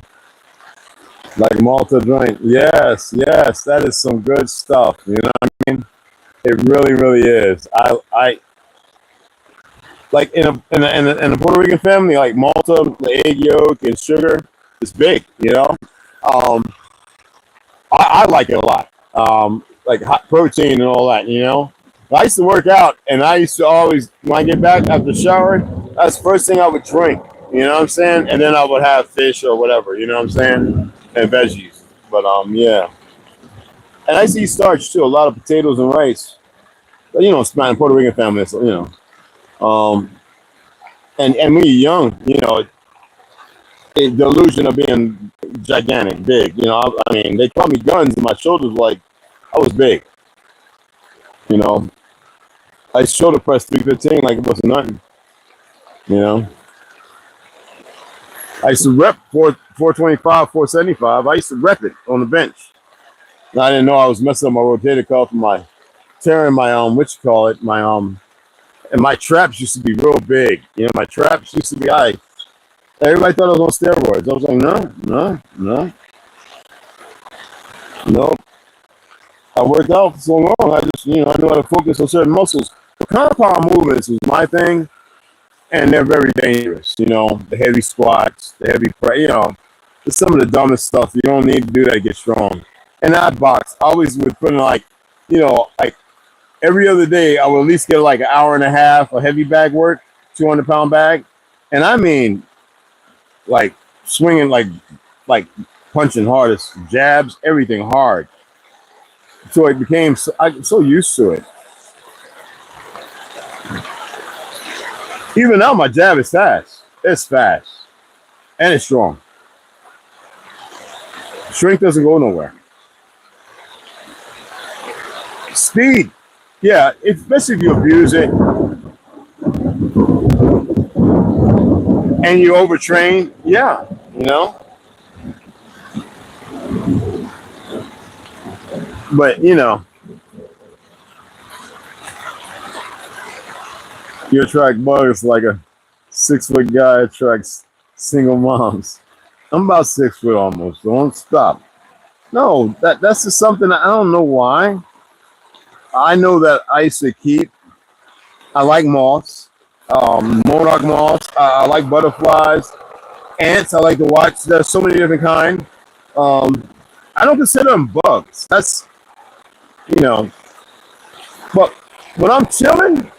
Like Malta drink. Yes, that is some good stuff. You know what I mean? It really, really is. I like in a Puerto Rican family, like Malta, the egg yolk and sugar is big. You know, I like it a lot. Like hot protein and all that. You know, I used to work out, and I used to always, when I get back after showering, that's the first thing I would drink. You know what I'm saying? And then I would have fish or whatever. You know what I'm saying? And veggies. But yeah. And I used to eat starch too. A lot of potatoes and rice. But you know, it's my Puerto Rican family. So, you know. And when you're young, you know, the illusion of being gigantic, big. You know, I mean, they called me guns, and my shoulders were like, I was big. You know, I shoulder pressed 315 like it wasn't nothing. You know, I used to rep 425, 475. I used to rep it on the bench. I didn't know I was messing up my rotator cuff and my tearing my what you call it, my and my traps used to be real big. You know, my traps used to be high. Everybody thought I was on steroids. I was like, no. I worked out for so long. I just, I knew how to focus on certain muscles. The compound movements was my thing, and they're very dangerous. The heavy squats, the heavy it's some of the dumbest stuff. You don't need to do that to get strong. And I box. I always would put in like every other day, I would at least get like an hour and a half of heavy bag work, 200-pound bag. And I mean, like swinging, like punching hardest, jabs, everything hard. So it became, I'm so used to it. Even now, my jab is fast. It's fast. And it's strong. Strength doesn't go nowhere. Speed. Yeah, especially if you abuse it and you overtrain. Yeah, But, you attract bugs like a 6-foot guy attracts single moms. I'm about 6 foot almost. Don't stop. No, that's just something I don't know why. I know that I used to keep. I like moths, monarch moths. I like butterflies, ants. I like to watch. There's so many different kinds. I don't consider them bugs. That's But when I'm chilling,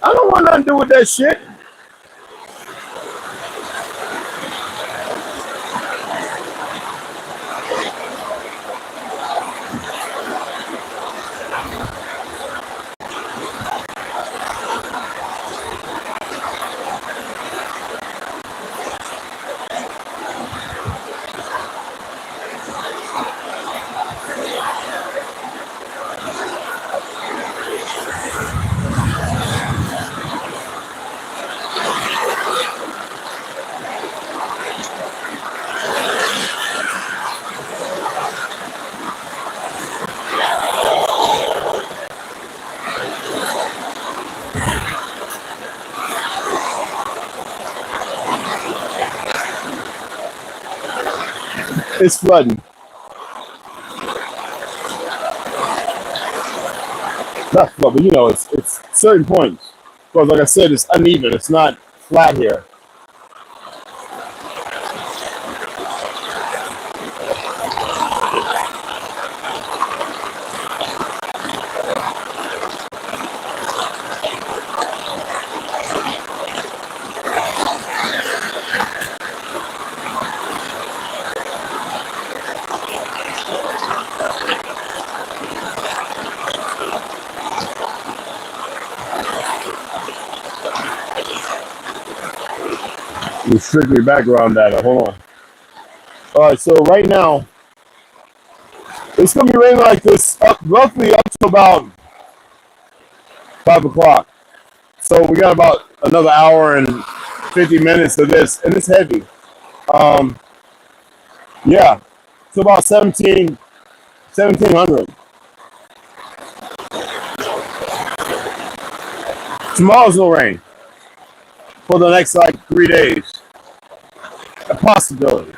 I don't want nothing to do with that shit. It's flooding. Not flood, but it's certain points. Because like I said, it's uneven. It's not flat here. It's strictly background data. Hold on. All right, so right now, it's going to be raining like this roughly up to about 5 o'clock. So we got about another hour and 50 minutes of this, and it's heavy. Yeah, it's about 1700. Tomorrow's no rain for the next like 3 days. A possibility.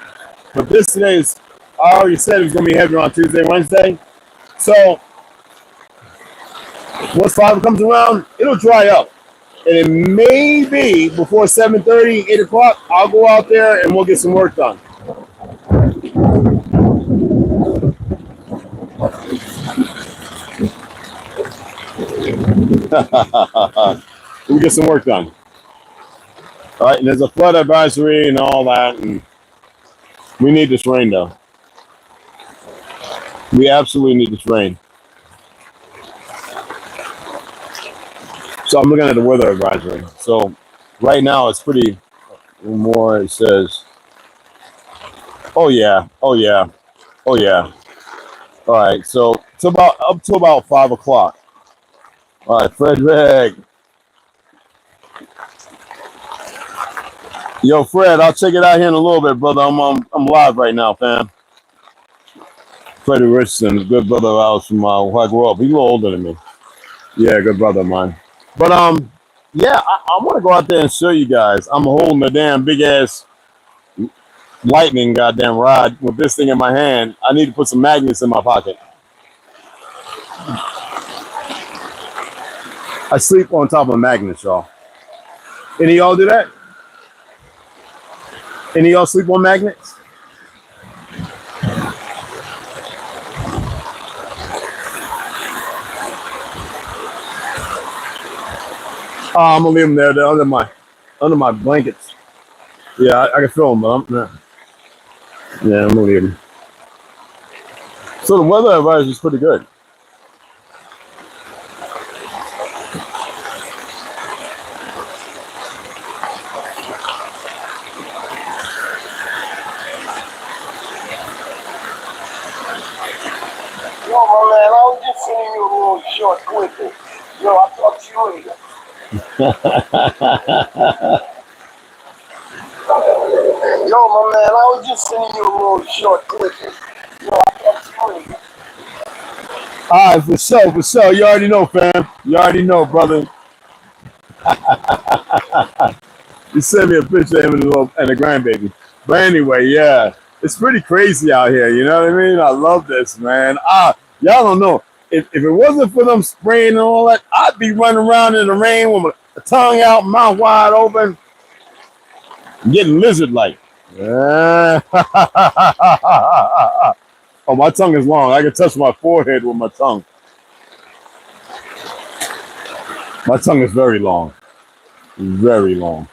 But this today is, I already said it was going to be heavy on Tuesday, Wednesday. So once 5 comes around, it'll dry up. And it may be before 7:30, 8 o'clock, I'll go out there and we'll get some work done. We'll get some work done. All right, and there's a flood advisory and all that, and we need this rain, though. We absolutely need this rain. So I'm looking at the weather advisory. So right now it's pretty more, it says, oh yeah. All right, so it's up to about 5 o'clock. All right, Frederick. Yo, Fred, I'll check it out here in a little bit, brother. I'm live right now, fam. Freddie Richardson, a good brother of ours from where I grew up. He's a little older than me. Yeah, good brother of mine. But yeah, I want to go out there and show you guys. I'm holding a damn big ass lightning goddamn rod with this thing in my hand. I need to put some magnets in my pocket. I sleep on top of magnets, y'all. Any of y'all do that? Any of y'all sleep on magnets? Oh, I'm gonna leave them there. They're under my blankets. Yeah, I can feel them, but yeah, I'm gonna leave them. So the weather advisory is pretty good. Yo, my man, I was just sending you a little short clip. Yo, I'll talk to you later. Yo, my man, I was just sending you a little short clip. Yo, I'll talk to you later. All right, for sure. You already know, fam. You already know, brother. You sent me a picture of him and the grandbaby. But anyway, yeah, it's pretty crazy out here. You know what I mean? I love this, man. Y'all don't know. If it wasn't for them spraying and all that, I'd be running around in the rain with my tongue out, mouth wide open, getting lizard-like. Yeah. Oh, my tongue is long. I can touch my forehead with my tongue. My tongue is very long. Very long.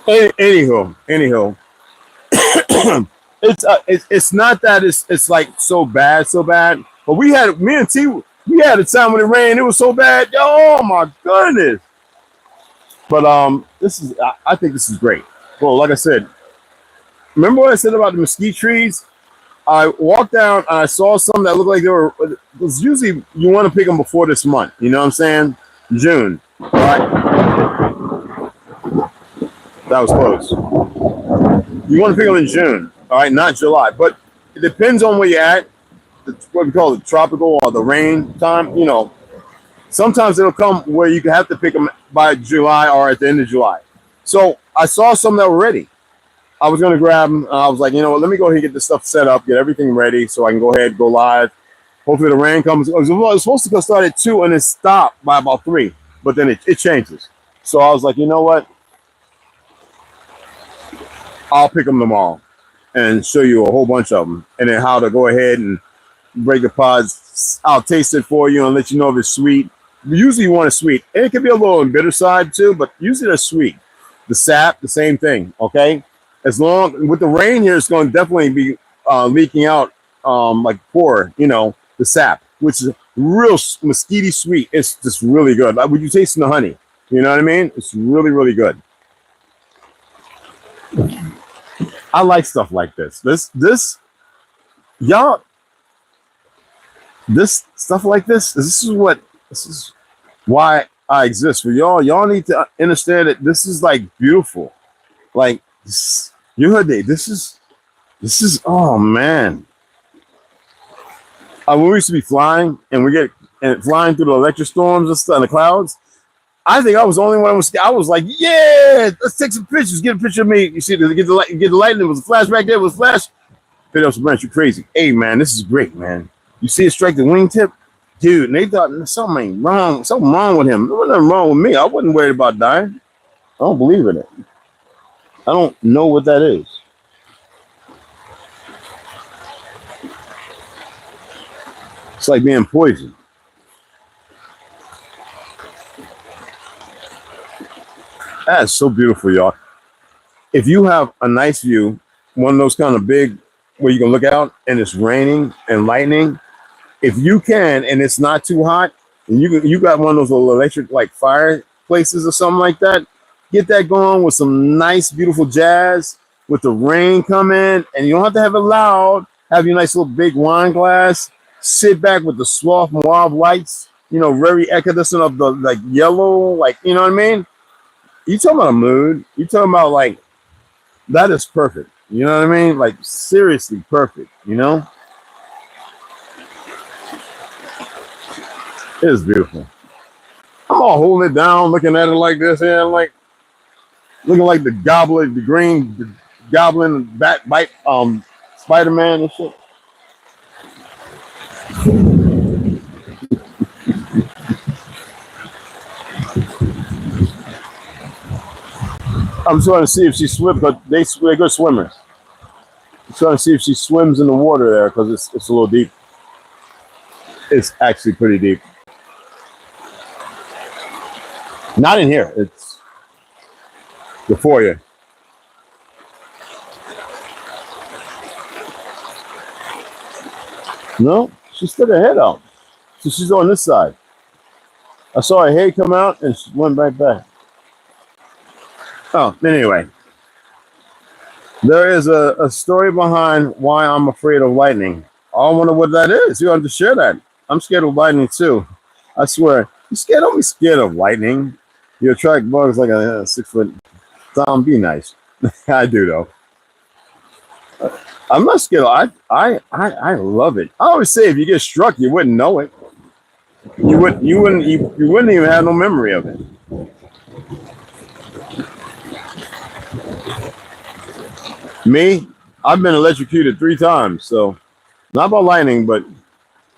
Anyhow, it's not that it's like so bad, but me and T, we had a time when it rained, it was so bad, oh my goodness. But I think this is great. Well, like I said, remember what I said about the mesquite trees? I walked down and I saw some that looked like they were, because usually you want to pick them before this month, you know what I'm saying? June. All right. That was close. You want to pick them in June, all right, not July. But it depends on where you're at, what we call the tropical or the rain time, you know. Sometimes it'll come where you can have to pick them by July or at the end of July. So I saw some that were ready. I was going to grab them. I was like, you know what, let me go ahead and get this stuff set up, get everything ready so I can go ahead, go live. Hopefully the rain comes. It was supposed to start at 2 and then stop by about 3, but then it changes. So I was like, you know what? I'll pick them tomorrow and show you a whole bunch of them and then how to go ahead and break the pods. I'll taste it for you and let you know if it's sweet. Usually you want a sweet. And it can be a little on bitter side too, but usually they're sweet. The sap, the same thing, okay? As long, with the rain here, it's going to definitely be leaking out like pour, you know, the sap, which is real mesquite sweet. It's just really good. Like when you tasting the honey, you know what I mean? It's really, really good. I like stuff like this. Y'all, this stuff like this is why I exist for y'all. Y'all need to understand that this is like beautiful. Like you heard that. This is oh man. When we used to be flying and flying through the electric storms and stuff in the clouds. I think I was the only one. I was like, yeah, let's take some pictures. Get a picture of me. You see, get the light. There was a flash back there. It was a flash. Pick up some branch. You crazy? Hey man, this is great, man. You see it strike the wingtip, dude. And they thought something ain't wrong. Something wrong with him. There was nothing wrong with me. I wasn't worried about dying. I don't believe in it. I don't know what that is. It's like being poisoned. That's so beautiful, y'all. If you have a nice view, one of those kind of big where you can look out and it's raining and lightning, if you can and it's not too hot, and you got one of those little electric like fireplaces or something like that, get that going with some nice, beautiful jazz with the rain coming, and you don't have to have it loud. Have your nice little big wine glass. Sit back with the soft mauve lights, you know, very echoing of the like yellow, like, you know what I mean? you talking about a mood? You talking about like that is perfect. You know what I mean? Like seriously perfect. You know, it is beautiful. I'm all holding it down, looking at it like this, and like looking like the goblin, the green the goblin bat bite Spider-Man and shit. I'm trying to see if she swims, but they're good swimmers. I'm trying to see if she swims in the water there because it's a little deep. It's actually pretty deep. Not in here. It's the foyer. No, she stuck her head out. So she's on this side. I saw her head come out and she went right back. Oh, anyway. There is a story behind why I'm afraid of lightning. I wonder what that is. You have to share that. I'm scared of lightning too. I swear. You scared? Don't be scared of lightning. You attract bugs like a 6 foot. Tom, be nice. I do though. I'm not scared. I love it. I always say if you get struck, you wouldn't know it. You wouldn't even have no memory of it. Me, I've been electrocuted 3 times, so not about lightning, but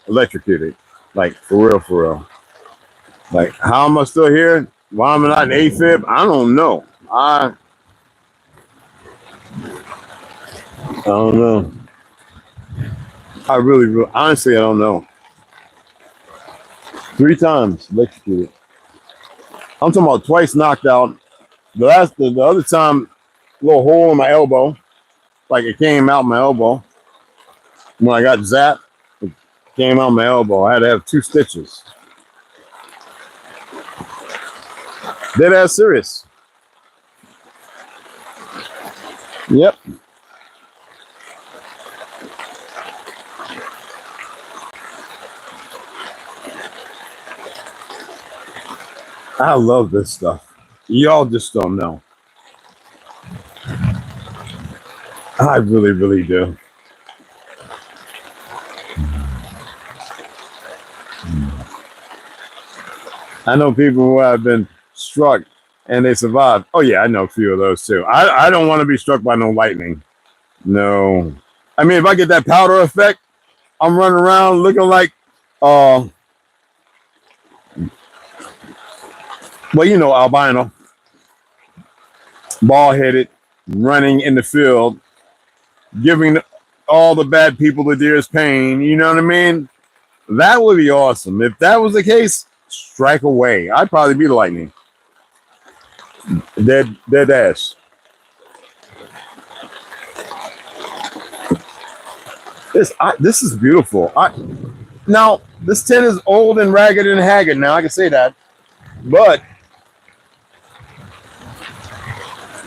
electrocuted. Like for real, for real. Like how am I still here? Why am I not in AFib? I don't know. I don't know. I really, honestly, I don't know. 3 times electrocuted. I'm talking about twice knocked out. The other time, little hole in my elbow, like it came out my elbow. When I got zapped, it came out my elbow. I had to have 2 stitches. Dead ass serious. Yep. I love this stuff. Y'all just don't know. I really, really do. I know people who have been struck and they survived. Oh yeah, I know a few of those too. I don't want to be struck by no lightning. No. I mean, if I get that powder effect, I'm running around looking like, well, you know, albino, bald-headed, running in the field, giving all the bad people the dearest pain. You know what I mean? That would be awesome. If that was the case, strike away. I'd probably be the lightning. Dead ass. This is beautiful. Now, this tent is old and ragged and haggard. Now, I can say that. But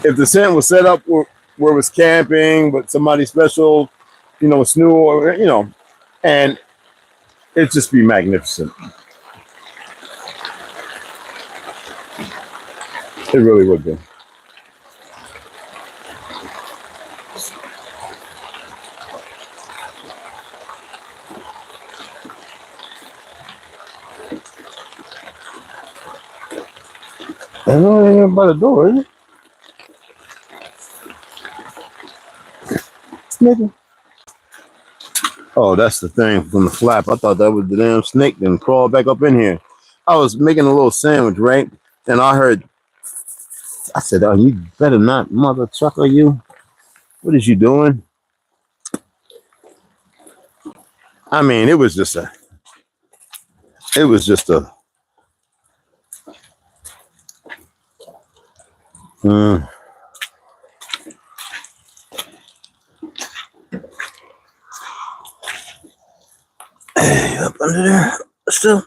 if the tent was set up where it was camping, but somebody special, you know, snoo, or, you know, and it'd just be magnificent. It really would be. I know it ain't by the door, is it? Snake. Oh, that's the thing from the flap. I thought that was the damn snake then crawled back up in here. I was making a little sandwich, right? And I heard, I said, oh, you better not, mother trucker, you. What is you doing? I mean, it was just a, hey, up under there still.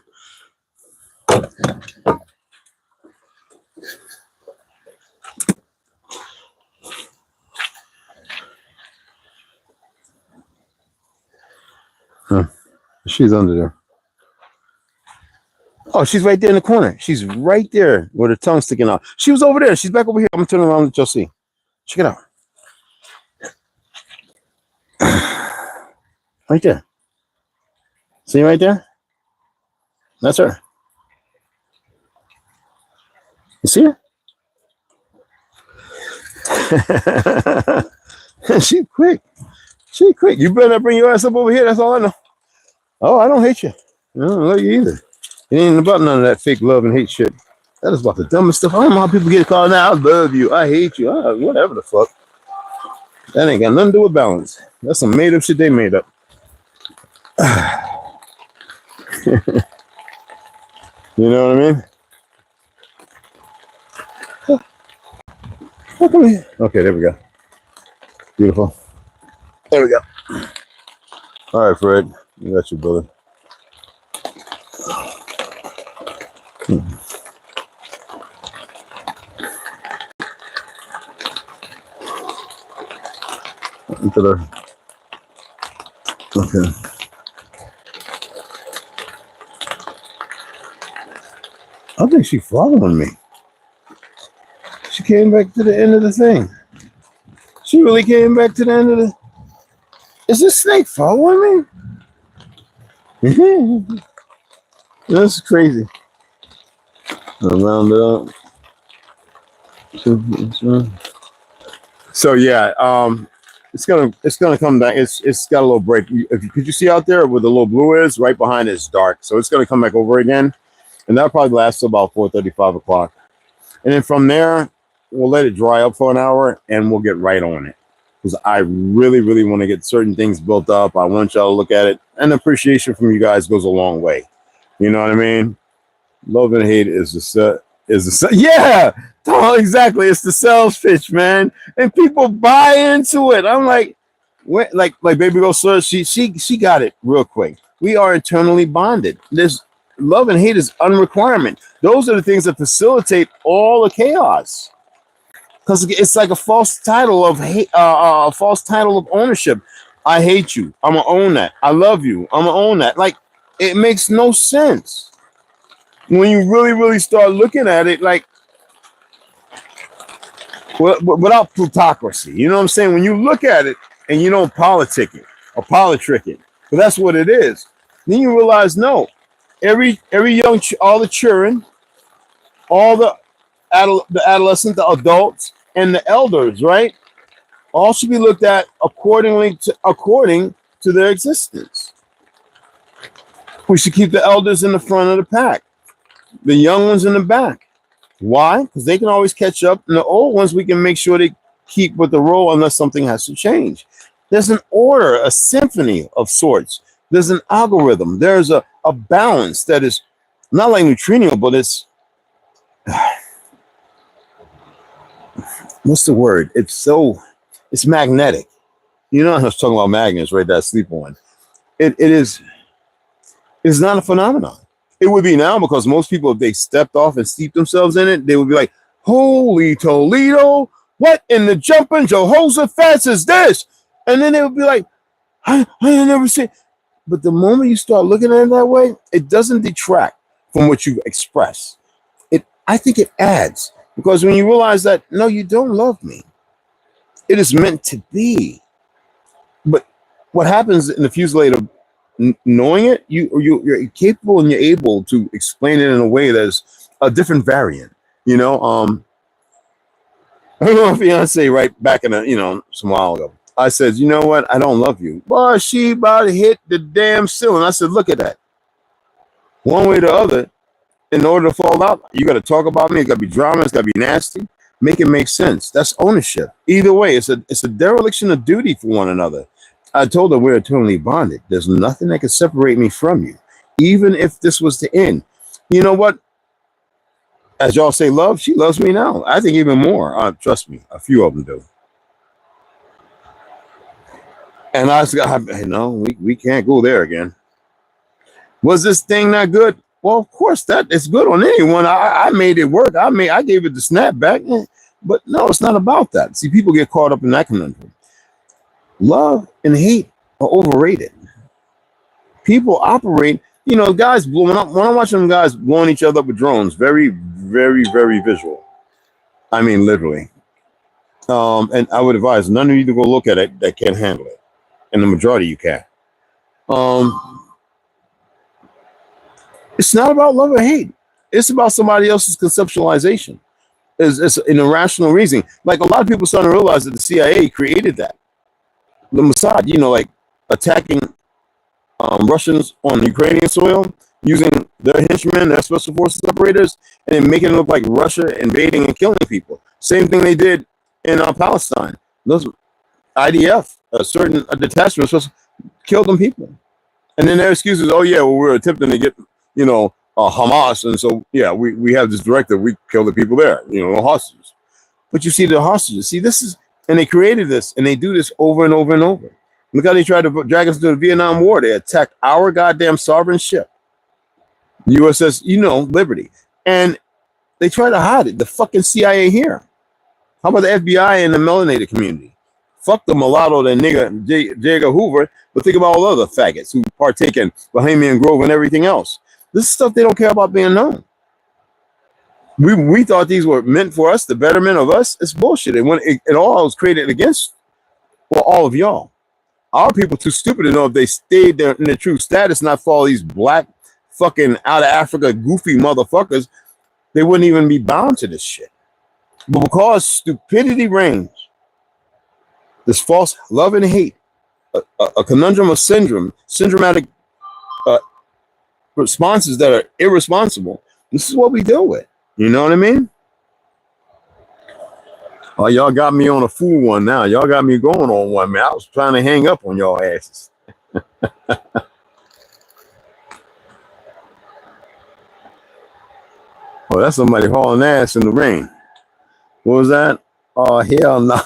Huh. She's under there. Oh, she's right there in the corner. She's right there with her tongue sticking out. She was over there. She's back over here. I'm gonna turn around and let y'all see. Check it out. Right there. See right there? That's her. You see her? She quick. She quick. You better not bring your ass up over here. That's all I know. Oh, I don't hate you. I don't love you either. It ain't about none of that fake love and hate shit. That is about the dumbest stuff. I don't know how people get called now. I love you. I hate you. Whatever the fuck. That ain't got nothing to do with balance. That's some made up shit they made up. You know what I mean? Okay, there we go. Beautiful. There we go. All right, Fred. You got your brother. Okay. I think she's following me. She came back to the end of the thing. She really came back to the end of the... Is this snake following me? That's crazy. Around it up. So yeah, it's gonna come back. It's got a little break. Could you see out there where the little blue is? Right behind it is dark, so it's gonna come back over again, and that'll probably last till about 4:30, 5 o'clock, and then from there we'll let it dry up for an hour, and we'll get right on it. Because I really, really want to get certain things built up. I want y'all to look at it, and appreciation from you guys goes a long way. You know what I mean? Love and hate is the yeah, exactly. It's the sales pitch, man, and people buy into it. I'm like, what? Like baby girl, sir, she got it real quick. We are internally bonded. There's love and hate is unrequirement. Those are the things that facilitate all the chaos. Because it's like a false title of hate, a false title of ownership. I hate you. I'm gonna own that. I love you. I'm gonna own that. Like, it makes no sense when you really, really start looking at it. Like, without plutocracy, you know what I'm saying? When you look at it and you don't politic it or politrick it, but that's what it is. Then you realize, no, every young, all the children, all the adolescents, the adults, and the elders, right? All should be looked at according to their existence. We should keep the elders in the front of the pack, the young ones in the back. Why? Because they can always catch up, and the old ones we can make sure they keep with the role unless something has to change. There's an order, a symphony of sorts. There's an algorithm. There's a balance that is not like neutrino, but it's what's the word? It's magnetic. You know, I was talking about magnets, right? That I sleep on. It's not a phenomenon. It would be now, because most people, if they stepped off and steeped themselves in it, they would be like, holy Toledo, what in the jumping Jehoshaphat is this? And then they would be like, I never see. But the moment you start looking at it that way, it doesn't detract from what you express. I think it adds. Because when you realize that, no, you don't love me. It is meant to be. But what happens in the fusillade of knowing it, you're capable and you're able to explain it in a way that's a different variant. You know, I don't know, fiance right back in some while ago. I said, you know what? I don't love you. Boy, she about to hit the damn ceiling. I said, look at that. One way or the other, in order to fall out, you got to talk about me. It's got to be drama. It's got to be nasty. Make it make sense. That's ownership. Either way, it's a dereliction of duty for one another. I told her we're eternally bonded. There's nothing that can separate me from you, even if this was to end. You know what? As y'all say, love, she loves me now. I think even more. Trust me, a few of them do. And I said, no, we can't go there again. Was this thing not good? Well, of course, that it's good on anyone. I made it work. I gave it the snap back. But no, it's not about that. See, people get caught up in that conundrum. Love and hate are overrated. People operate you know, guys blowing up. When I'm watching them guys blowing each other up with drones, very, very, very visual. I mean, literally. And I would advise none of you to go look at it that can't handle it, and the majority you can. It's not about love or hate. It's about somebody else's conceptualization. It's an irrational reasoning. Like a lot of people starting to realize that the CIA created that. The Mossad, you know, like attacking Russians on Ukrainian soil, using their henchmen, their special forces operators, and then making it look like Russia invading and killing people. Same thing they did in Palestine. Those IDF, a detachment, killed them people. And then their excuse is, oh yeah, well, we're attempting to get, you know, Hamas, and so yeah, we have this directive, we kill the people there, you know, hostages. But you see the hostages. See, this is, and they created this, and they do this over and over and over. Look how they tried to drag us into the Vietnam War. They attacked our goddamn sovereign ship, USS, you know, Liberty, and they try to hide it. The fucking CIA here. How about the FBI and the melanated community? Fuck the mulatto, that nigga, J. Edgar Hoover, but think about all other faggots who partake in Bohemian Grove and everything else. This is stuff they don't care about being known. We thought these were meant for us, the betterment of us. It's bullshit. And when it all was created against, well, all of y'all. Our people too stupid to know if they stayed there in their true status, not follow these black fucking out of Africa goofy motherfuckers, they wouldn't even be bound to this shit. But because stupidity reigns, this false love and hate, a conundrum of syndromatic responses that are irresponsible, this is what we deal with. You know what I mean? Oh, y'all got me on a fool one now. Y'all got me going on one, man. I was trying to hang up on y'all asses. Oh, that's somebody hauling ass in the rain. What was that? Oh, hell no.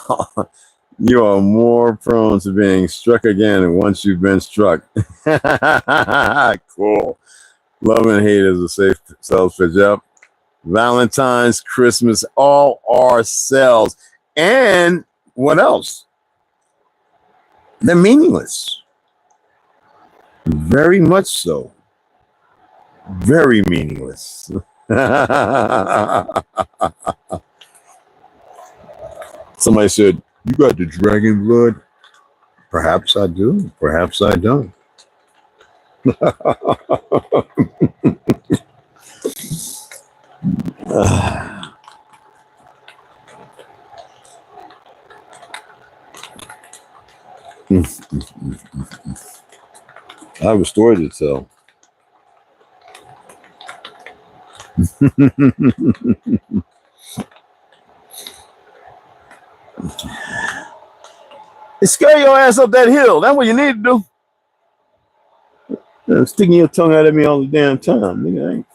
You are more prone to being struck again once you've been struck. Cool. Love and hate is a safe self-pitch up. Valentine's, Christmas, all ourselves. And what else? They're meaningless. Very much so. Very meaningless. Somebody said, you got the dragon blood? Perhaps I do. Perhaps I don't. I have a story to tell. Scare your ass up that hill. That's what you need to do. Sticking your tongue out at me all the damn time. Nigga, I ain't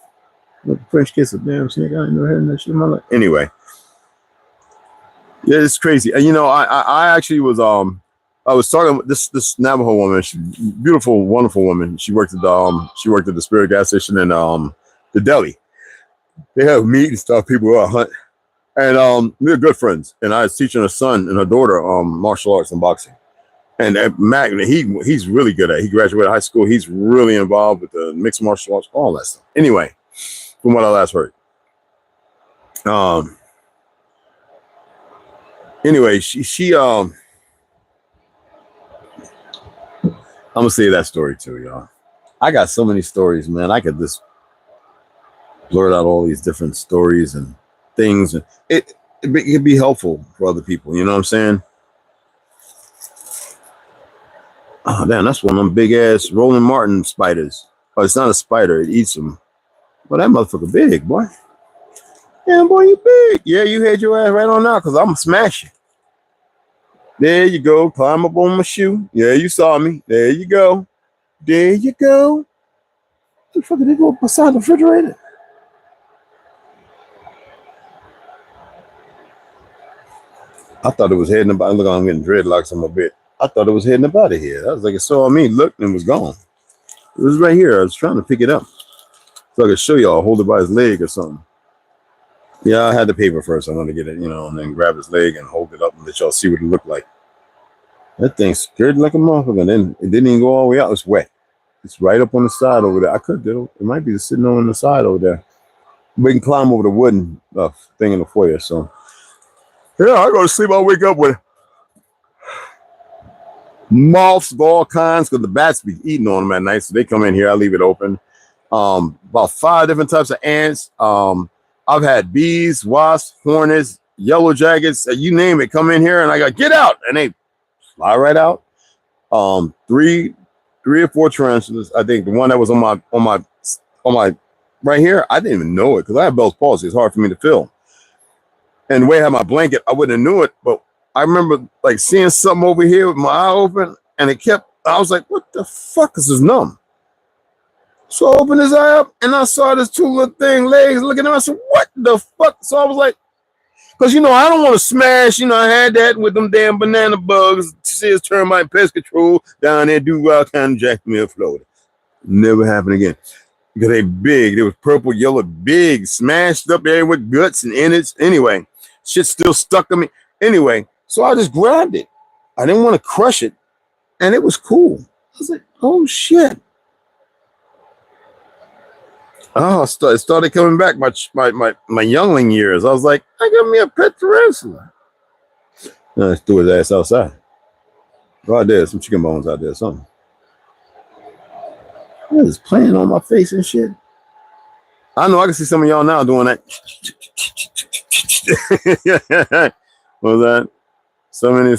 like a French kiss a damn snake. I ain't never had that shit in my life. Anyway. Yeah, it's crazy. You know, I actually was I was talking with this Navajo woman, beautiful, wonderful woman. She worked at the Spirit gas station in the deli. They have meat and stuff, people go out hunt. And we were good friends. And I was teaching her son and her daughter martial arts and boxing. And Mac, he's really good at it. He graduated high school. He's really involved with the mixed martial arts, all that stuff. Anyway, from what I last heard. Anyway, she I'm gonna say that story too, y'all. I got so many stories, man. I could just blurt out all these different stories and things, and it could be helpful for other people. You know what I'm saying? Oh damn, that's one of them big ass Roland Martin spiders. Oh, it's not a spider; it eats them. Well, that motherfucker big, boy. Yeah, boy, you big. Yeah, you had your ass right on out, cause I'm smashing. There you go. Climb up on my shoe. Yeah, you saw me. There you go. There you go. What the fuck did they go beside the refrigerator? I thought it was heading about. Look, I'm getting dreadlocks on my bed. I thought it was heading up out of here. I was like, it saw me, looked, and was gone. It was right here. I was trying to pick it up so I could show y'all. Hold it by his leg or something. Yeah, I had the paper first. I wanted to get it, you know, and then grab his leg and hold it up and let y'all see what it looked like. That thing scared like a motherfucker. And then it didn't even go all the way out. It was wet. It's right up on the side over there. I could do it. It might be sitting on the side over there. We can climb over the wooden thing in the foyer. So yeah, I go to sleep. I wake up with moths of all kinds because the bats be eating on them at night. So they come in here. I leave it open. About 5 different types of ants. I've had bees, wasps, hornets, yellow jackets, you name it, come in here, and I go, get out, and they fly right out. 3 or 4 tarantulas. I think the one that was on my right here, I didn't even know it because I have Bell's palsy. It's hard for me to feel. And the way I had my blanket, I wouldn't have knew it, but I remember like seeing something over here with my eye open, and I was like, what the fuck is this numb? So I opened his eye up, and I saw this 2 little thing legs looking at me. I said, what the fuck? So I was like, because, I don't want to smash, I had that with them damn banana bugs, see termite pest control down there, do all kind of Jacksonville, Florida. Never happened again. Because they big. They was purple, yellow, big, smashed up there with guts and innards. Anyway, shit still stuck to me. Anyway, so I just grabbed it. I didn't want to crush it. And it was cool. I was like, oh, shit. Oh, it started coming back, my youngling years. I was like, I got me a pet tarantula. And I threw his ass outside. Go out there, some chicken bones out there, something. What is playing on my face and shit? I know I can see some of y'all now doing that. What was that? So many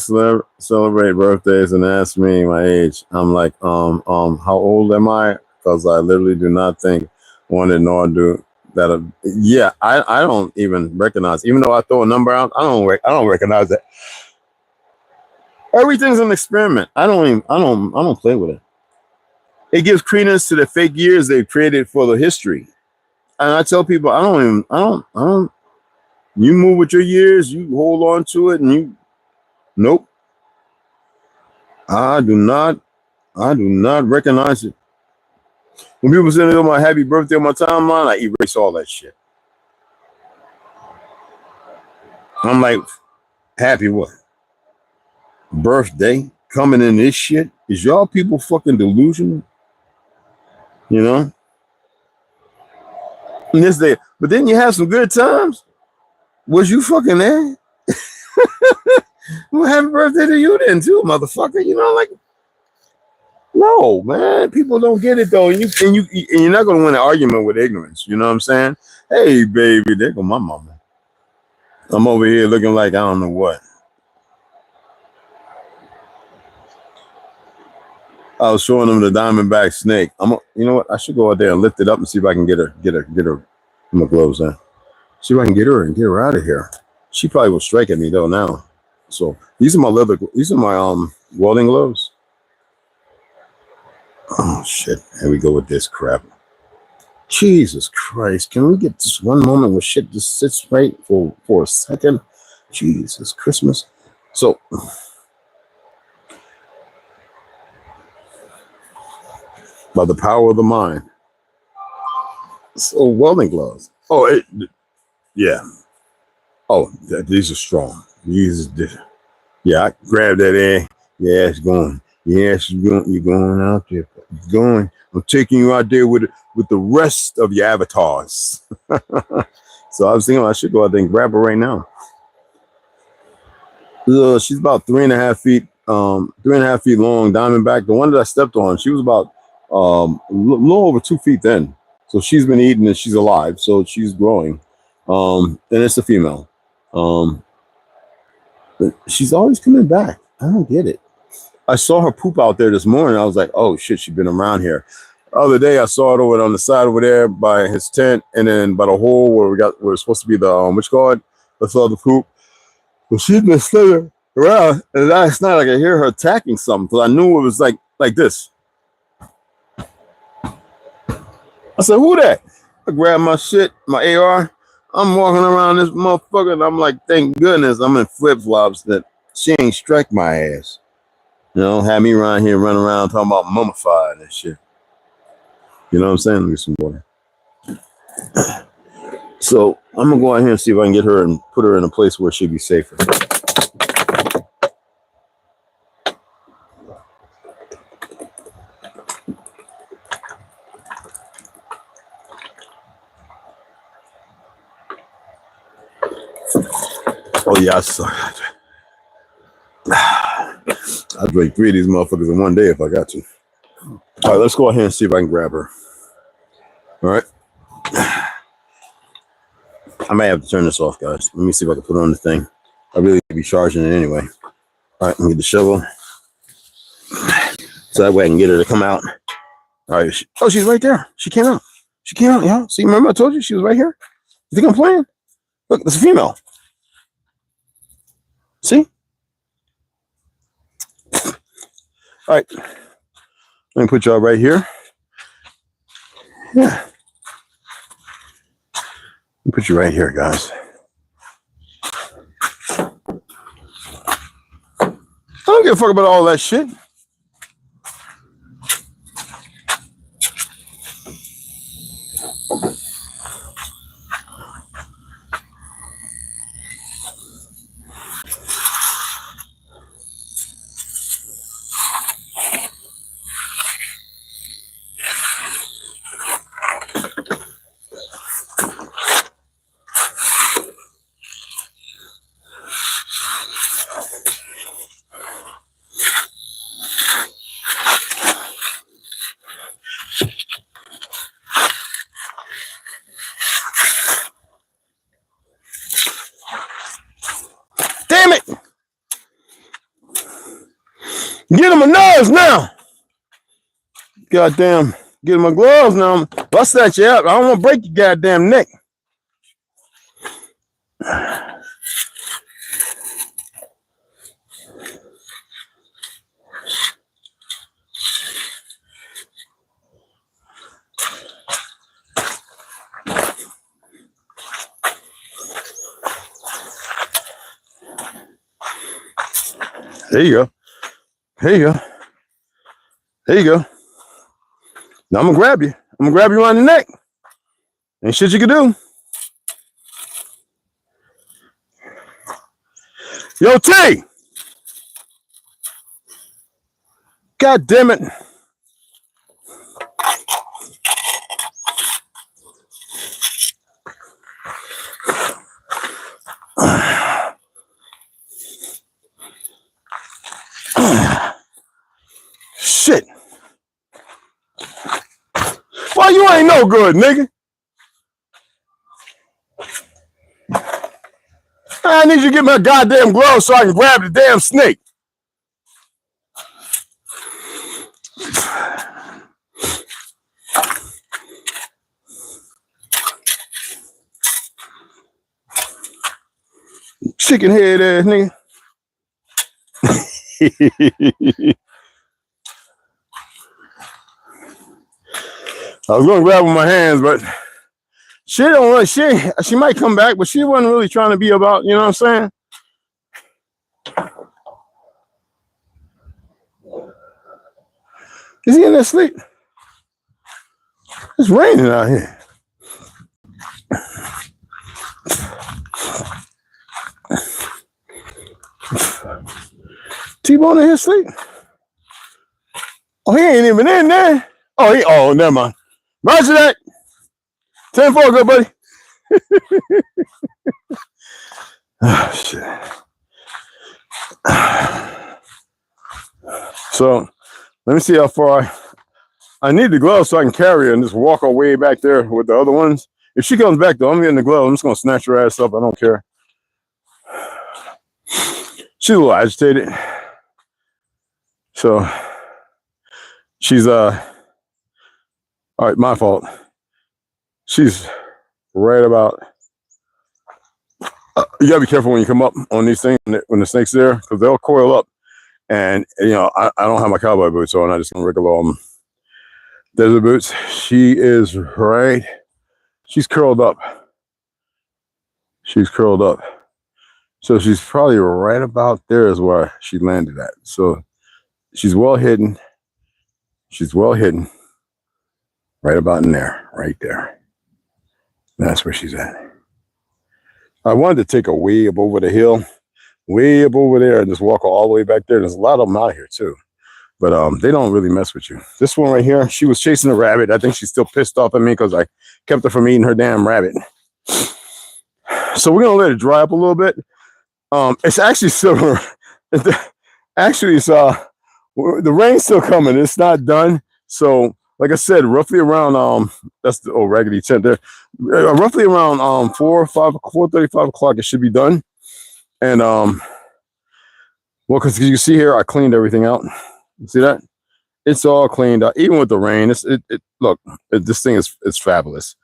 celebrate birthdays and ask me my age. I'm like, how old am I? Because I literally do not think wanted nor do that. Yeah, I don't even recognize. Even though I throw a number out, I don't recognize that. Everything's an experiment. I don't play with it. It gives credence to the fake years they've created for the history. And I tell people, I don't. You move with your years, you hold on to it, and nope. I do not recognize it. When people send me my happy birthday on my timeline, I erase all that shit. I'm like, happy what? Birthday? Coming in this shit? Is y'all people fucking delusional? And this day, but then you have some good times. Was you fucking there? Well, happy birthday to you then too, motherfucker. Like, no, man. People don't get it though, and you're not gonna win an argument with ignorance. You know what I'm saying? Hey, baby, there go my mama. I'm over here looking like I don't know what. I was showing them the diamondback snake. You know what? I should go out there and lift it up and see if I can get her. My gloves on. See if I can get her and get her out of here. She probably will strike at me though now. So these are my welding gloves. Oh shit! Here we go with this crap. Jesus Christ! Can we get this one moment where shit just sits right for a second? Jesus Christmas. So. By the power of the mind. So welding gloves. Oh, yeah. Oh, these are strong. Yeah, I grabbed that air. Yeah, it's going. Yes, you're going out there. You're going. I'm taking you out there with the rest of your avatars. So I was thinking I should go out there and grab her right now. She's about 3.5 feet. 3.5 feet long, diamondback. The one that I stepped on, she was about a little over 2 feet then. So she's been eating and she's alive. So she's growing. And it's a female. But she's always coming back. I don't get it. I saw her poop out there this morning. I was like, oh shit, she's been around here. The other day I saw it over on the side over there by his tent, and then by the hole where it's supposed to be the which guard. I saw the poop. But she's been slithering around, and last night I could hear her attacking something because I knew it was like this. I said, who that? I grabbed my shit, my AR. I'm walking around this motherfucker, and I'm like, thank goodness I'm in flip-flops that she ain't strike my ass. Have me around here running around talking about mummified and shit. You know what I'm saying? Let me get some water. So I'm gonna go out here and see if I can get her and put her in a place where she'll be safer. Oh yeah, I drink 3 of these motherfuckers in one day if I got to. All right, let's go ahead and see if I can grab her. All right. I may have to turn this off, guys. Let me see if I can put on the thing. I really be charging it anyway. All right, let me get the shovel. So that way I can get her to come out. All right. Oh, she's right there. She came out. She came out, y'all. See, remember I told you she was right here? You think I'm playing? Look, it's a female. See? All right. Let me put y'all right here. Yeah. Let me put you right here, guys. I don't give a fuck about all that shit. Damn it! Get him my nerves now. Goddamn, get him my gloves now. Bust that you up. I don't want to break your goddamn neck. There you go. There you go. There you go. Now I'm gonna grab you. I'm gonna grab you around the neck. Ain't shit you can do. Yo, T! God damn it. Shit. Why you ain't no good, nigga? I need you to get my goddamn gloves so I can grab the damn snake. Chicken head ass nigga. I was gonna grab with my hands, but she don't want she might come back, but she wasn't really trying to be about, you know what I'm saying? Is he in there sleep? It's raining out here. T-Bone in his sleep? Oh, he ain't even in there. Oh, never mind. Roger that. 10-4, good buddy. Oh, shit. So, let me see how far I need the gloves so I can carry her and just walk her way back there with the other ones. If she comes back, though, I'm getting the glove. I'm just going to snatch her ass up. I don't care. She's a little agitated. So, she's, all right, my fault. She's right about, you gotta be careful when you come up on these things when the snake's there, because they'll coil up. And, you know, I don't have my cowboy boots on. I just want regular desert boots. She is right. She's curled up. She's curled up. So she's probably right about there is where she landed at. So she's well hidden. She's well hidden. Right about in there, right there. That's where she's at. I wanted to take her way up over the hill, way up over there, and just walk her all the way back there. There's a lot of them out here too, but they don't really mess with you. This one right here, she was chasing a rabbit. I think she's still pissed off at me because I kept her from eating her damn rabbit. So we're gonna let it dry up a little bit. It's actually still actually it's the rain's still coming. It's not done. So like I said, roughly around that's the old raggedy tent there. Roughly around 4:35 o'clock it should be done. And well, because you see here I cleaned everything out. You see that? It's all cleaned out, even with the rain. Look, this thing is fabulous.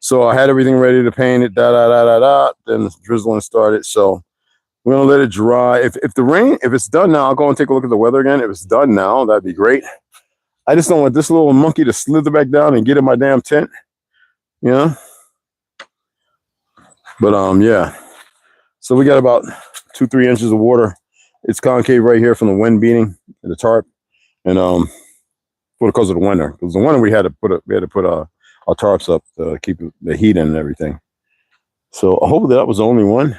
So I had everything ready to paint it. Then the drizzling started. So we're gonna let it dry. If it's done now, I'll go and take a look at the weather again. If it's done now, that'd be great. I just don't want this little monkey to slither back down and get in my damn tent, you know. But yeah. So we got about 2-3 inches of water. It's concave right here from the wind beating the tarp, and because of the winter. Because the winter we had to put our tarps up to keep the heat in and everything. So I hope that was the only one.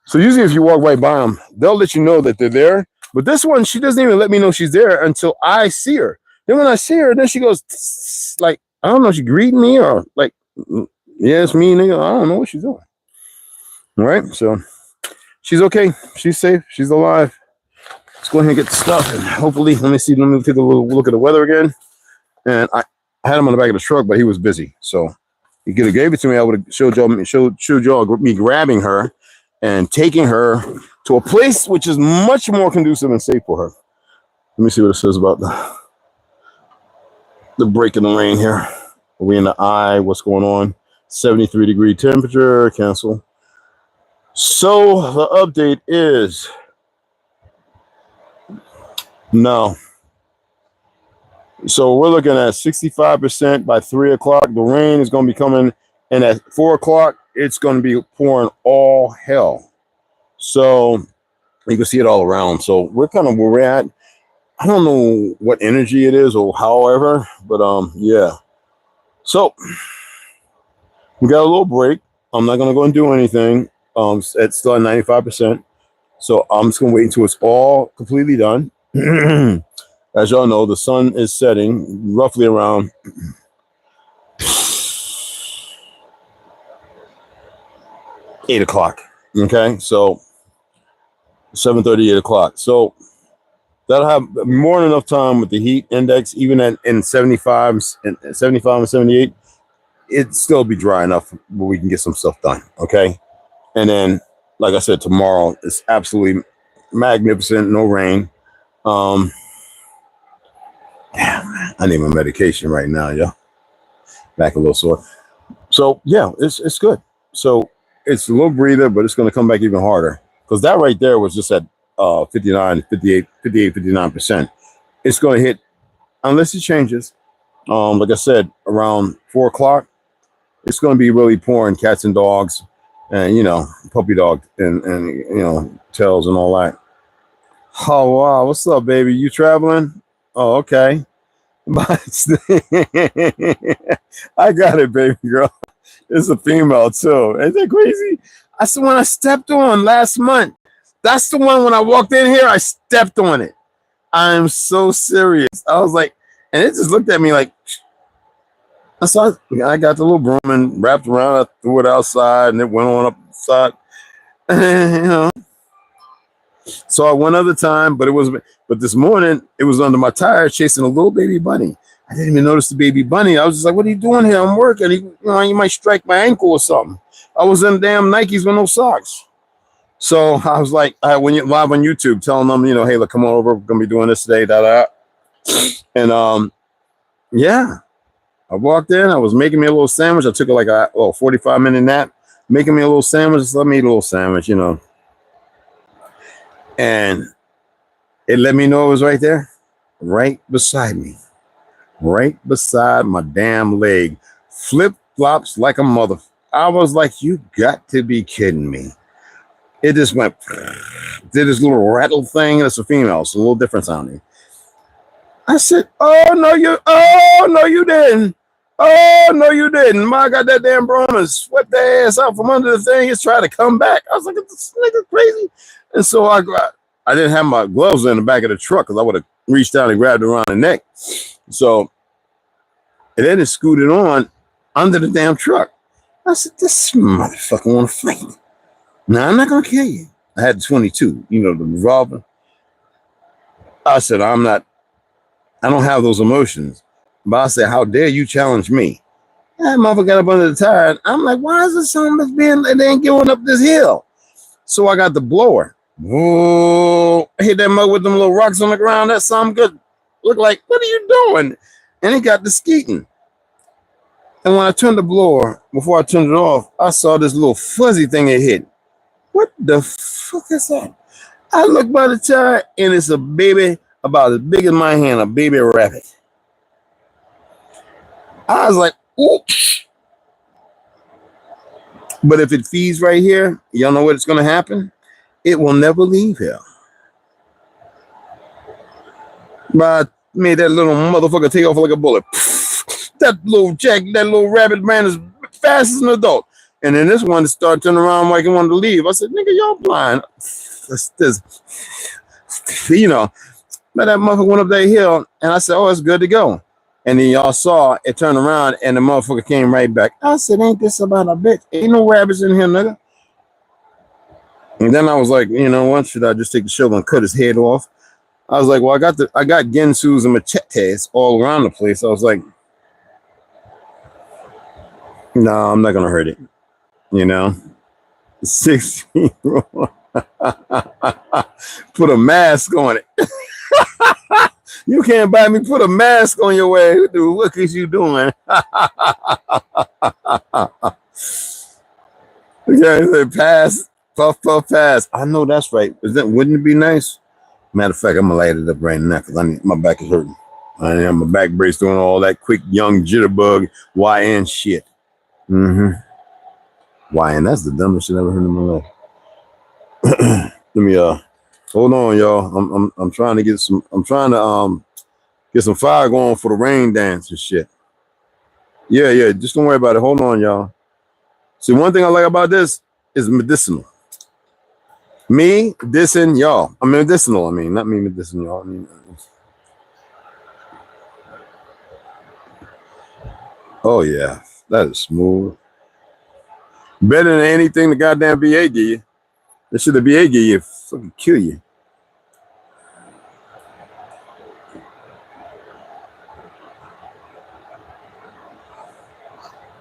So usually if you walk right by them, they'll let you know that they're there. But this one, she doesn't even let me know she's there until I see her. Then when I see her, then she goes like, I don't know, she greeting me or like, yeah, it's me, nigga. I don't know what she's doing. All right, so she's okay. She's safe. She's alive. Let's go ahead and get the stuff. And hopefully, let me take a little look at the weather again. And I had him on the back of the truck, but he was busy. So he could have gave it to me. I would have showed y'all me grabbing her and taking her to a place which is much more conducive and safe for her. Let me see what it says about the break in the rain here. Are we in the eye? What's going on? 73-degree temperature. Cancel. So the update is no. So we're looking at 65% by 3 o'clock. The rain is going to be coming, and at 4 o'clock, it's going to be pouring all hell. So you can see it all around. So we're kind of where we're at. I don't know what energy it is or however, but yeah. So we got a little break. I'm not going to go and do anything. It's still at 95%. So I'm just going to wait until it's all completely done. As y'all know, the sun is setting roughly around 8 o'clock. Okay, so 7:30, 8 o'clock. So that'll have more than enough time with the heat index, even in 75 and 78. It'd still be dry enough where we can get some stuff done. Okay, and then, like I said, tomorrow is absolutely magnificent. No rain. Damn, man, I need my medication right now, yo. Back a little sore. So yeah, it's good. So it's a little breather, but it's going to come back even harder because that right there was just at 59%. It's going to hit unless it changes. Like I said, around 4 o'clock, it's going to be really pouring cats and dogs, and puppy dog and tails and all that. Oh wow, what's up, baby? You traveling? Oh, okay. I got it, baby girl. It's a female too. Ain't that crazy? That's the one I stepped on last month. That's the one when I walked in here, I stepped on it. I'm so serious. I was like, and it just looked at me like, I got the little broom and wrapped around, I threw it outside and it went on up the side. Saw it one other time, but this morning it was under my tire chasing a little baby bunny. I didn't even notice the baby bunny. I was just like, what are you doing here? I'm working. You might strike my ankle or something. I was in damn Nikes with no socks. So I was like, when you're live on YouTube, telling them, hey, look, come on over. We're going to be doing this today. And yeah, I walked in. I was making me a little sandwich. I took like a 45-minute nap, making me a little sandwich. Just let me eat a little sandwich, And it let me know it was right there, right beside me, right beside my damn leg. Flip-flops like a mother. I was like, you got to be kidding me. It just went, did this little rattle thing. It's a female. It's a little different sounding. I said, oh, no, you didn't. Oh, no, you didn't. Ma got that damn broom and swept their ass out from under the thing. It's trying to come back. I was like, this nigga crazy. And so I didn't have my gloves in the back of the truck because I would have reached down and grabbed it around the neck. So, and then it scooted on under the damn truck. I said, this motherfucker want to fight. Now, I'm not going to kill you. I had 22, you know, the revolver. I said, I don't have those emotions. But I said, how dare you challenge me? That motherfucker got up under the tire. I'm like, why is this so much being, they ain't going up this hill? So I got the blower. Whoa, I hit that mug with them little rocks on the ground. That sound good. Look like, what are you doing? And he got the skeeting. And when I turned the blower, before I turned it off, I saw this little fuzzy thing it hit. What the fuck is that? I look by the tire, and it's a baby about as big as my hand, a baby rabbit. I was like, oops. But if it feeds right here, y'all know what's going to happen? It will never leave here. But I made that little motherfucker take off like a bullet. That little rabbit man is fast as an adult. And then this one started turning around like he wanted to leave. I said, nigga, y'all blind. You know, but that motherfucker went up that hill, and I said, oh, it's good to go. And then y'all saw it turn around, and the motherfucker came right back. I said, ain't this about a bitch? Ain't no rabbits in here, nigga. And then I was like, you know what? Should I just take the shovel and cut his head off? I was like, well, I got gensus and machetes all around the place. I was like, no, I'm not gonna hurt it. You know, 16-year-old. Put a mask on it. You can't buy me. Put a mask on your way. Dude, what is you doing? Okay, pass. Puff, puff, pass. I know that's right. Wouldn't it be nice? Matter of fact, I'm gonna light it up right now because my back is hurting. I am my back brace doing all that quick young jitterbug YN shit. YN, that's the dumbest shit I ever heard in my life. Let me hold on, y'all. I'm trying to get some. I'm trying to get some fire going for the rain dance and shit. Yeah. Just don't worry about it. Hold on, y'all. See, one thing I like about this is medicinal. Me dissing y'all. I mean medicinal. I mean not me medicinal, y'all. I mean. Oh yeah, that is smooth. Better than anything the goddamn VA give you. That shit the VA give you fucking kill you.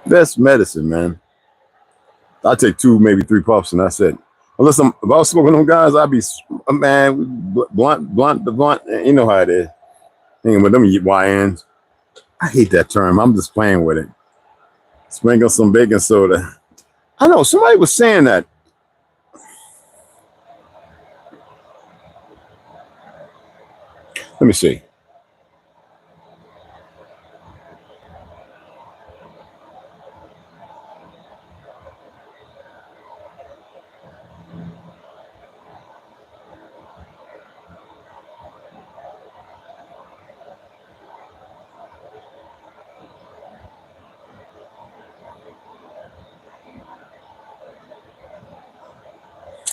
Best medicine, man. I take 2, maybe 3 puffs, and that's it. Unless if I was smoking them guys, I'd be man blunt. You know how it is. Thinking with them YNs. I hate that term. I'm just playing with it. Sprinkle some baking soda. I know somebody was saying that. Let me see.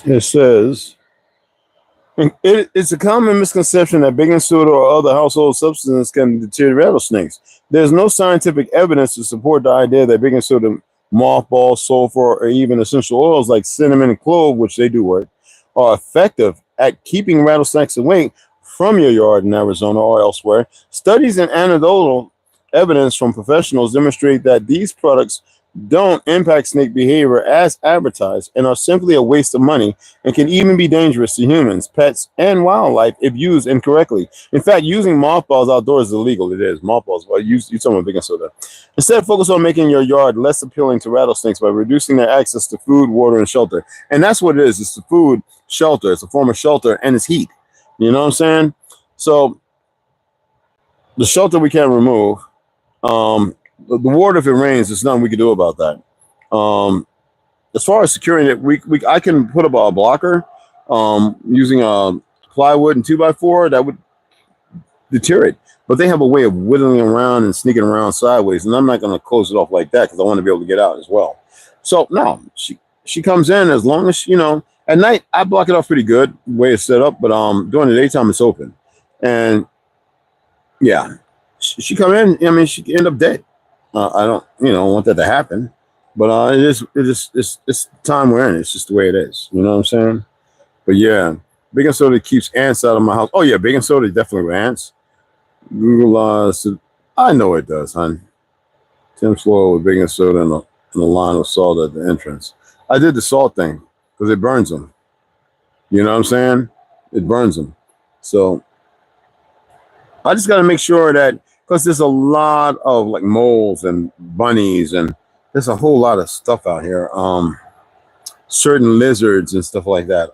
It says, it's a common misconception that baking soda or other household substances can deter rattlesnakes. There's no scientific evidence to support the idea that baking soda, mothballs, sulfur, or even essential oils like cinnamon and clove, which they do work, are effective at keeping rattlesnakes away from your yard in Arizona or elsewhere. Studies and anecdotal evidence from professionals demonstrate that these products don't impact snake behavior as advertised and are simply a waste of money and can even be dangerous to humans, pets, and wildlife if used incorrectly. In fact, using mothballs outdoors is illegal. It is. Mothballs. Well, you're talking about baking soda. Instead, focus on making your yard less appealing to rattlesnakes by reducing their access to food, water, and shelter. And that's what it is. It's the food, shelter. It's a form of shelter, and it's heat. You know what I'm saying? So the shelter we can't remove. The water, if it rains, there's nothing we can do about that. As far as securing it, I can put up a blocker using plywood and 2x4 that would deter it. But they have a way of whittling around and sneaking around sideways, and I'm not going to close it off like that because I want to be able to get out as well. So no, she comes in as long as at night I block it off pretty good the way it's set up, but during the daytime it's open, and yeah, she come in. I mean, she could end up dead. I don't, want that to happen. But it's the time we're in. It's just the way it is. You know what I'm saying? But yeah, baking soda keeps ants out of my house. Oh yeah, baking soda definitely with ants. Google I know it does, hon. Tim's floor with baking soda and a line of salt at the entrance. I did the salt thing because it burns them. You know what I'm saying? It burns them. So I just got to make sure that, because there's a lot of like moles and bunnies and there's a whole lot of stuff out here. Certain lizards and stuff like that.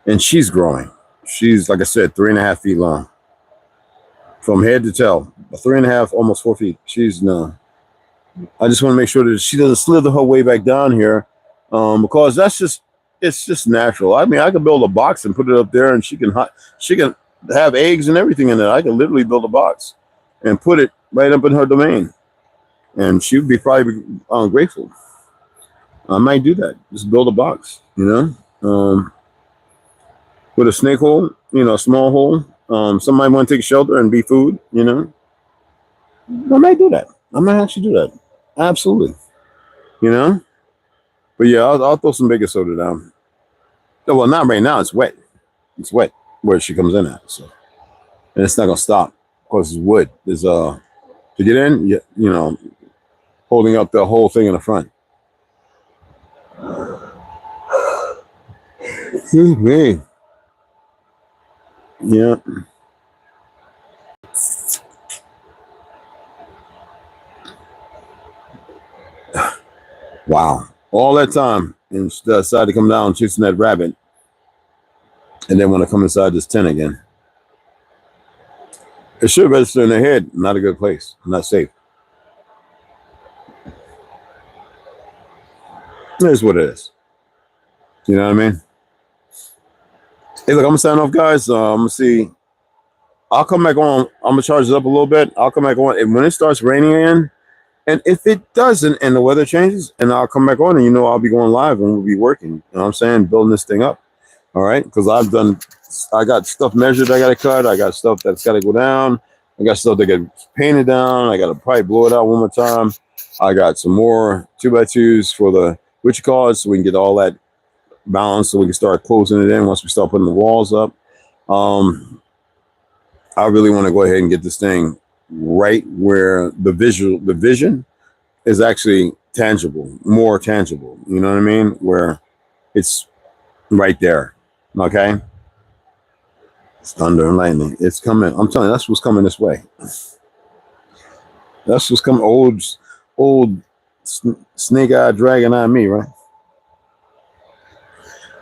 And she's growing. She's, like I said, 3.5 feet long. From head to tail. 3.5, almost 4 feet. She's no. I just want to make sure that she doesn't slither her way back down here. Because it's just natural. I mean, I could build a box and put it up there and she can have eggs and everything in it. I could literally build a box and put it right up in her domain. And she would be probably grateful. I might do that. Just build a box, you know? With a snake hole, you know, a small hole. Somebody want to take shelter and be food, you know? I might do that. I might actually do that. Absolutely. You know? But yeah, I'll throw some baking soda down. Oh, well, not right now. It's wet. It's wet where she comes in at. So, and it's not gonna stop because it's wood. There's to get in, you know, holding up the whole thing in the front. Excuse me. Yeah. Wow. All that time and she decided to come down chasing that rabbit and then want to come inside this tent again. It should register in their head. Not a good place. Not safe. It is what it is. You know what I mean? Hey, look, I'm gonna sign off, guys. I'm gonna see. I'll come back on. I'm gonna charge it up a little bit. I'll come back on. And when it starts raining again, and if it doesn't and the weather changes, and I'll come back on and, you know, I'll be going live and we'll be working. You know what I'm saying? Building this thing up. All right. Because I got stuff measured I got to cut. I got stuff that's got to go down. I got stuff that gets painted down. I got to probably blow it out one more time. I got some more 2x2s for the, what you call it, so we can get all that balanced so we can start closing it in once we start putting the walls up. I really want to go ahead and get this thing right where the vision is actually tangible, more tangible. You know what I mean? Where it's right there. Okay. It's thunder and lightning. It's coming. I'm telling you, that's what's coming this way. That's what's coming. Old snake-eyed dragon-eyed me, right?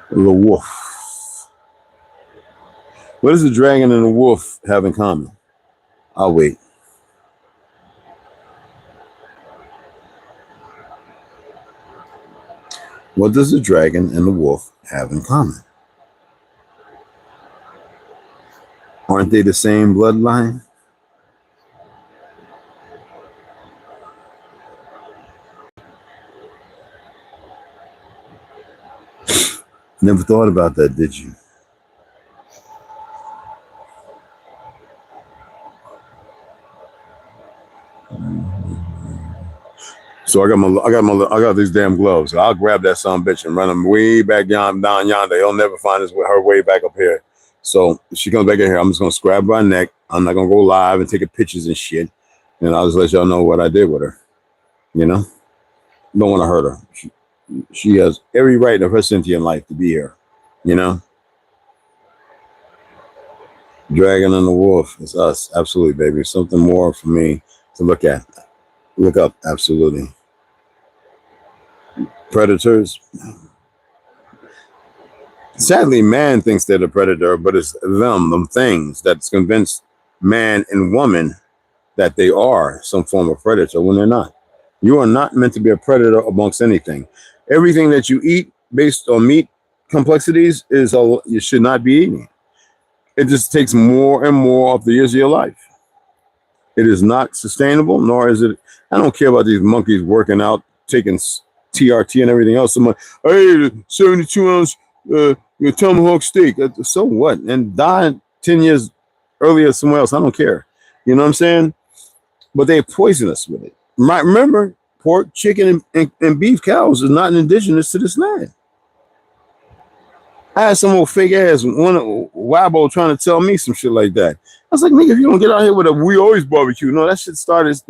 The wolf. What does the dragon and the wolf have in common? I'll wait. What does the dragon and the wolf have in common? Aren't they the same bloodline? Never thought about that, did you? So I got these damn gloves. I'll grab that son of a bitch and run them way back down yonder. He'll never find her way back up here. So she comes back in here. I'm just gonna scrap her neck. I'm not gonna go live and take pictures and shit. And I'll just let y'all know what I did with her. You know, don't want to hurt her. She has every right of her sentient life to be here. You know, dragon and the wolf. It's us, absolutely, baby. Something more for me to look at, look up. Absolutely. Predators. Sadly, man thinks they're the predator, but it's them things that's convinced man and woman that they are some form of predator when they're not. You are not meant to be a predator amongst anything. Everything that you eat based on meat complexities is you should not be eating. It just takes more and more of the years of your life. It is not sustainable, nor is it. I don't care about these monkeys working out, taking TRT and everything else. Someone, hey, 72-ounce tomahawk steak. So what? And died 10 years earlier somewhere else. I don't care. You know what I'm saying? But they poison us with it. Remember, pork, chicken, and beef cows is not indigenous to this land. I had some old fake ass wabo trying to tell me some shit like that. I was like, nigga, if you don't get out here with a we always barbecue, no, that shit started.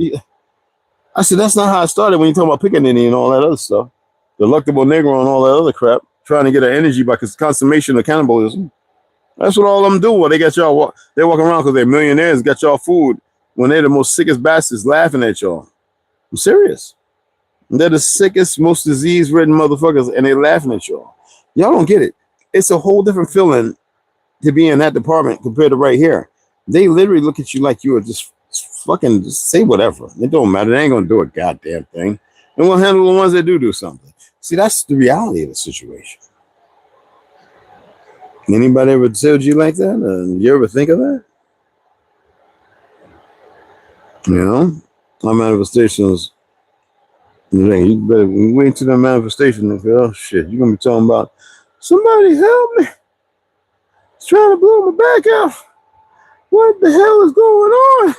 I said, that's not how it started when you talk about pickaninny and all that other stuff. Delectable Negro and all that other crap, trying to get an energy by consummation of cannibalism. That's what all of them do. Well, they got y'all, they walk around because they're millionaires, got y'all food when they're the most sickest bastards laughing at y'all. I'm serious. They're the sickest, most disease-ridden motherfuckers, and they're laughing at y'all. Y'all don't get it. It's a whole different feeling to be in that department compared to right here. They literally look at you like you are just fucking just say whatever. It don't matter. They ain't gonna do a goddamn thing. And we'll handle the ones that do something. See, that's the reality of the situation. Anybody ever told you like that? You ever think of that? You know, my manifestations. You better wait till the manifestation. Oh shit, you're gonna be talking about somebody help me. It's trying to blow my back out. What the hell is going on?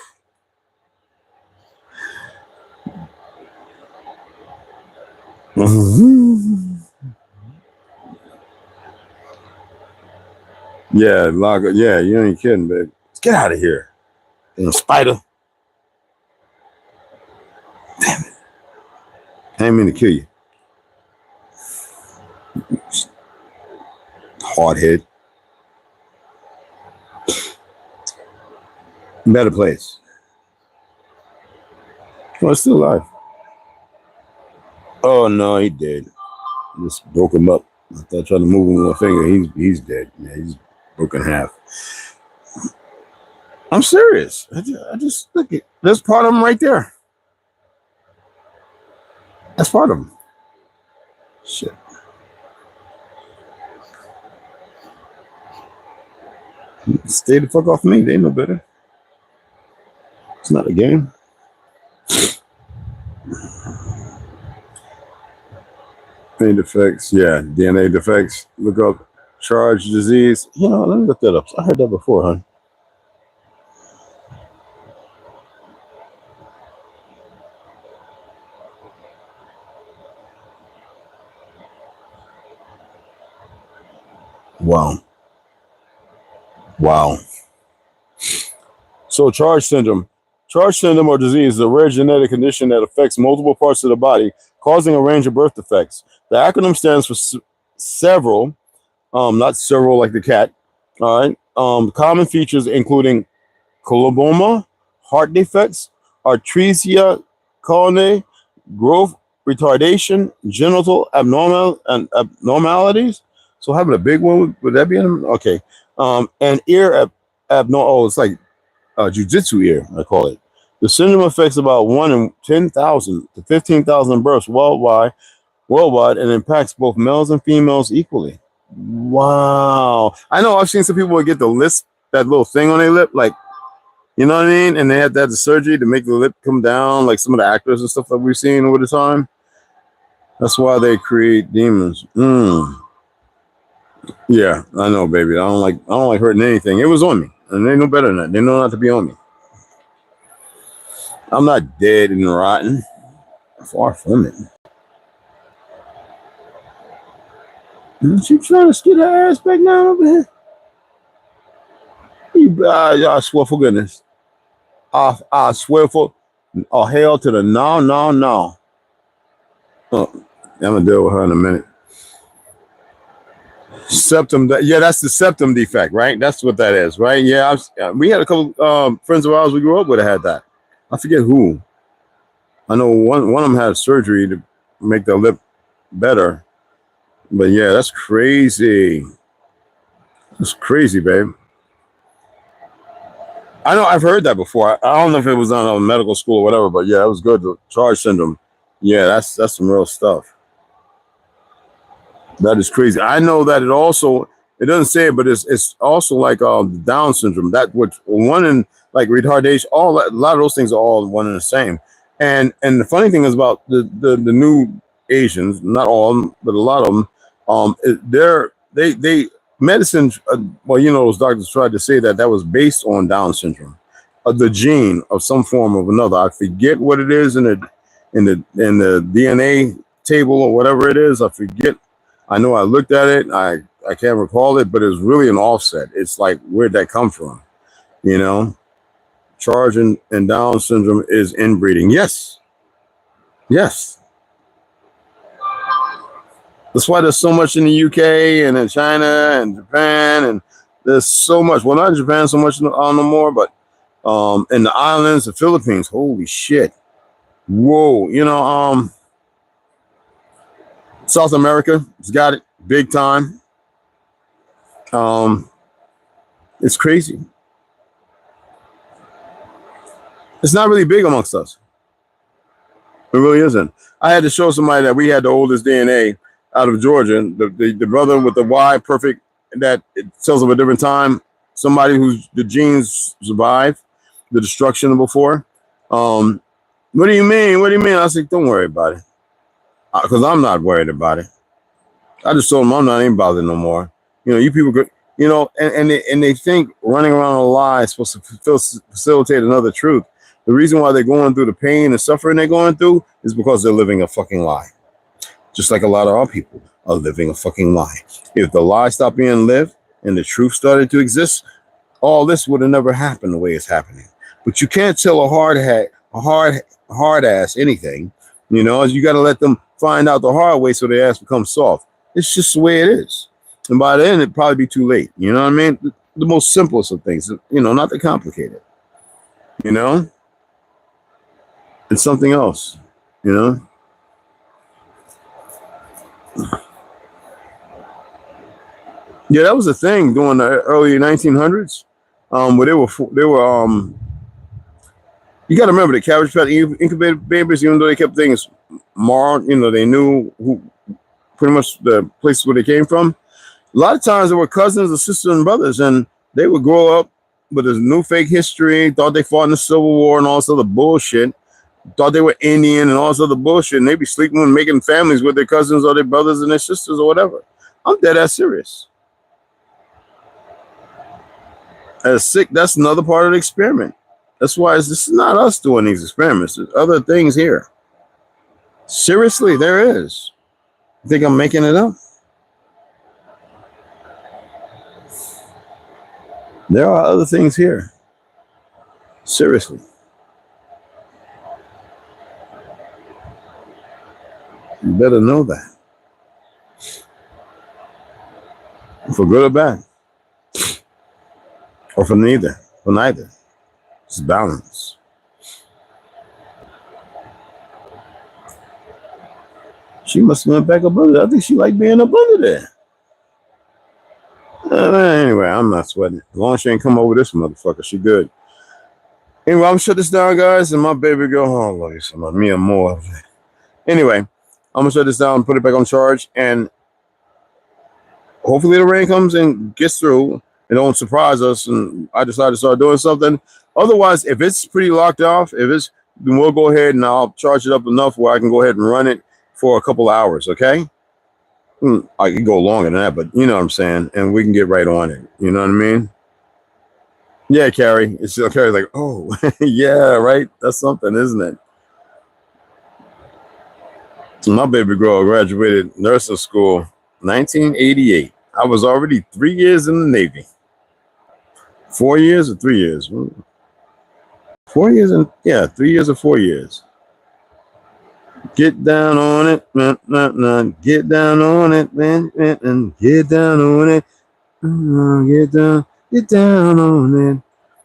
Yeah, yeah, you ain't kidding, babe. Let's get out of here. Spider. Damn it. I didn't mean to kill you. Hard head. Better place. Oh, it's still alive. Oh no, he dead. Just broke him up. I thought I tried to move him with my finger. He's dead. Yeah, he's broken in half. I'm serious. I just look at there's part of him right there. That's part of him. Shit. Stay the fuck off me. They know better. It's not a game. DNA defects, yeah, DNA defects. Look up charge disease. You know, let me look that up. I heard that before, huh? Wow. Wow. So charge syndrome. Charge syndrome or disease is a rare genetic condition that affects multiple parts of the body, causing a range of birth defects. The acronym stands for several, not several like the cat. All right. Common features including coloboma, heart defects, atresia coronae, growth retardation, genital abnormalities. So having a big one, would that be in? Okay. And ear abnormal. Oh, it's like jujitsu ear, I call it. The syndrome affects about 1 in 10,000 to 15,000 births worldwide, and impacts both males and females equally. Wow. I know I've seen some people get the lisp, that little thing on their lip, like, you know what I mean? And they have to have the surgery to make the lip come down, like some of the actors and stuff that we've seen over the time. That's why they create demons. Yeah, I know, baby. I don't like hurting anything. It was on me, and they know better than that. They know not to be on me. I'm not dead and rotten. Far from it. She trying to skid her ass back down over here? I swear for goodness. I swear for hell to the no. Oh, I'm gonna deal with her in a minute. Septum, yeah, that's the septum defect, right? That's what that is, right? Yeah, we had a couple friends of ours we grew up with that had that. I forget who. I know one of them had surgery to make their lip better. But yeah, that's crazy. That's crazy, babe. I know I've heard that before. I don't know if it was on a medical school or whatever, but yeah, it was good. The charge syndrome. Yeah, that's some real stuff. That is crazy. I know that it doesn't say it, but it's also like Down syndrome. That which one in like retardation, a lot of those things are all one and the same. And the funny thing is about the new Asians, not all, but a lot of them, they medicine. Well, you know, those doctors tried to say that was based on Down syndrome, the gene of some form or another. I forget what it is, and in the DNA table or whatever it is. I forget. I know I looked at it. I can't recall it, but it's really an offset. It's like, where'd that come from? You know, Charge and Down syndrome is inbreeding. Yes. Yes. That's why there's so much in the UK and in China and Japan, and there's so much. Well, not in Japan so much no more, but in the islands, the Philippines. Holy shit! Whoa, you know, South America has got it big time. It's crazy. It's not really big amongst us. It really isn't. I had to show somebody that we had the oldest DNA out of Georgia, the brother with the Y perfect, that it tells of a different time, somebody whose the genes survived the destruction before. What do you mean? What do you mean? I said, don't worry about it. Because I'm not worried about it. I just told them I'm not even bothered no more. You know, you people could, you know, and they think running around a lie is supposed to facilitate another truth. The reason why they're going through the pain and suffering they're going through is because they're living a fucking lie. Just like a lot of our people are living a fucking lie. If the lie stopped being lived and the truth started to exist, all this would have never happened the way it's happening. But you can't tell a hard ass anything. You know, you got to let them find out the hard way so their ass becomes soft. It's just the way it is. And by then, it'd probably be too late. You know what I mean? The most simplest of things, you know, not that complicated. You know? It's something else, you know? Yeah, that was a thing during the early 1900s, where they were you got to remember the Cabbage Patch incubated babies, even though they kept things marred, you know, they knew who pretty much the places where they came from. A lot of times they were cousins or sisters and brothers, and they would grow up with this new fake history, thought they fought in the Civil War and all this other bullshit, thought they were Indian and all this other bullshit, and they'd be sleeping and making families with their cousins or their brothers and their sisters or whatever. I'm dead ass serious. As sick, that's another part of the experiment. That's why this is not us doing these experiments. There's other things here. Seriously, there is. You think I'm making it up? There are other things here. Seriously. You better know that. For good or bad. Or for neither. For neither. It's balance. She must have went back up under there. I think she liked being up under there. Anyway, I'm not sweating. As long as she ain't come over this motherfucker, she good. Anyway, I'm gonna shut this down, guys, and my baby girl, oh, I love you so much. Me and more. Anyway, I'm gonna shut this down and put it back on charge, and hopefully the rain comes and gets through and don't surprise us, and I decide to start doing something. Otherwise, if it's pretty locked off, then we'll go ahead and I'll charge it up enough where I can go ahead and run it for a couple of hours, okay? I could go longer than that, but you know what I'm saying, and we can get right on it. You know what I mean? Yeah, Carrie. It's Carrie's like, oh, yeah, right. That's something, isn't it? So my baby girl graduated nursing school 1988. I was already 3 years in the Navy. 4 years or 3 years? 4 years and 3 years or 4 years. Get down on it, man. Get down on it, man. Get down on it. Get down on it.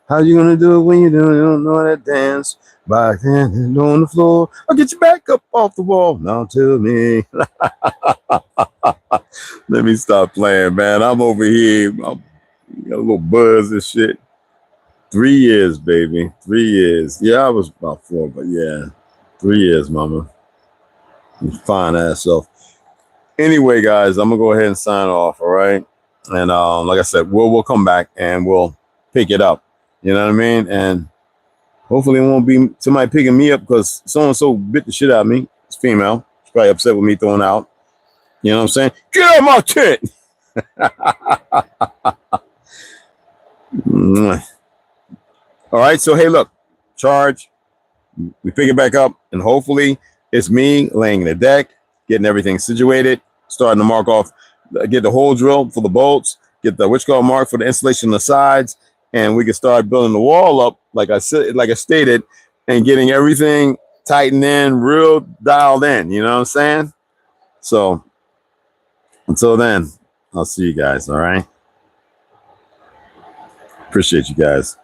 How you gonna do it when you don't know how to dance? By standing on the floor. I'll get you back up off the wall. Now tell me. Let me stop playing, man. I'm over here. I'm got a little buzz and shit. 3 years, baby. 3 years. Yeah, I was about 4, but yeah. 3 years, mama. Fine ass self. Anyway, guys, I'm gonna go ahead and sign off, all right? And like I said, we'll come back and we'll pick it up. You know what I mean? And hopefully it won't be somebody picking me up because so-and-so bit the shit out of me. It's female. She's probably upset with me throwing out. You know what I'm saying? Get out of my tent! All right, so hey, look, charge. We pick it back up, and hopefully It's me laying the deck, getting everything situated, starting to mark off, get the hole drill for the bolts, get the witch guard mark for the installation on the sides, and we can start building the wall up, like I said, like I stated, and getting everything tightened in, real dialed in. You know what I'm saying? So until then, I'll see you guys. All right. Appreciate you guys.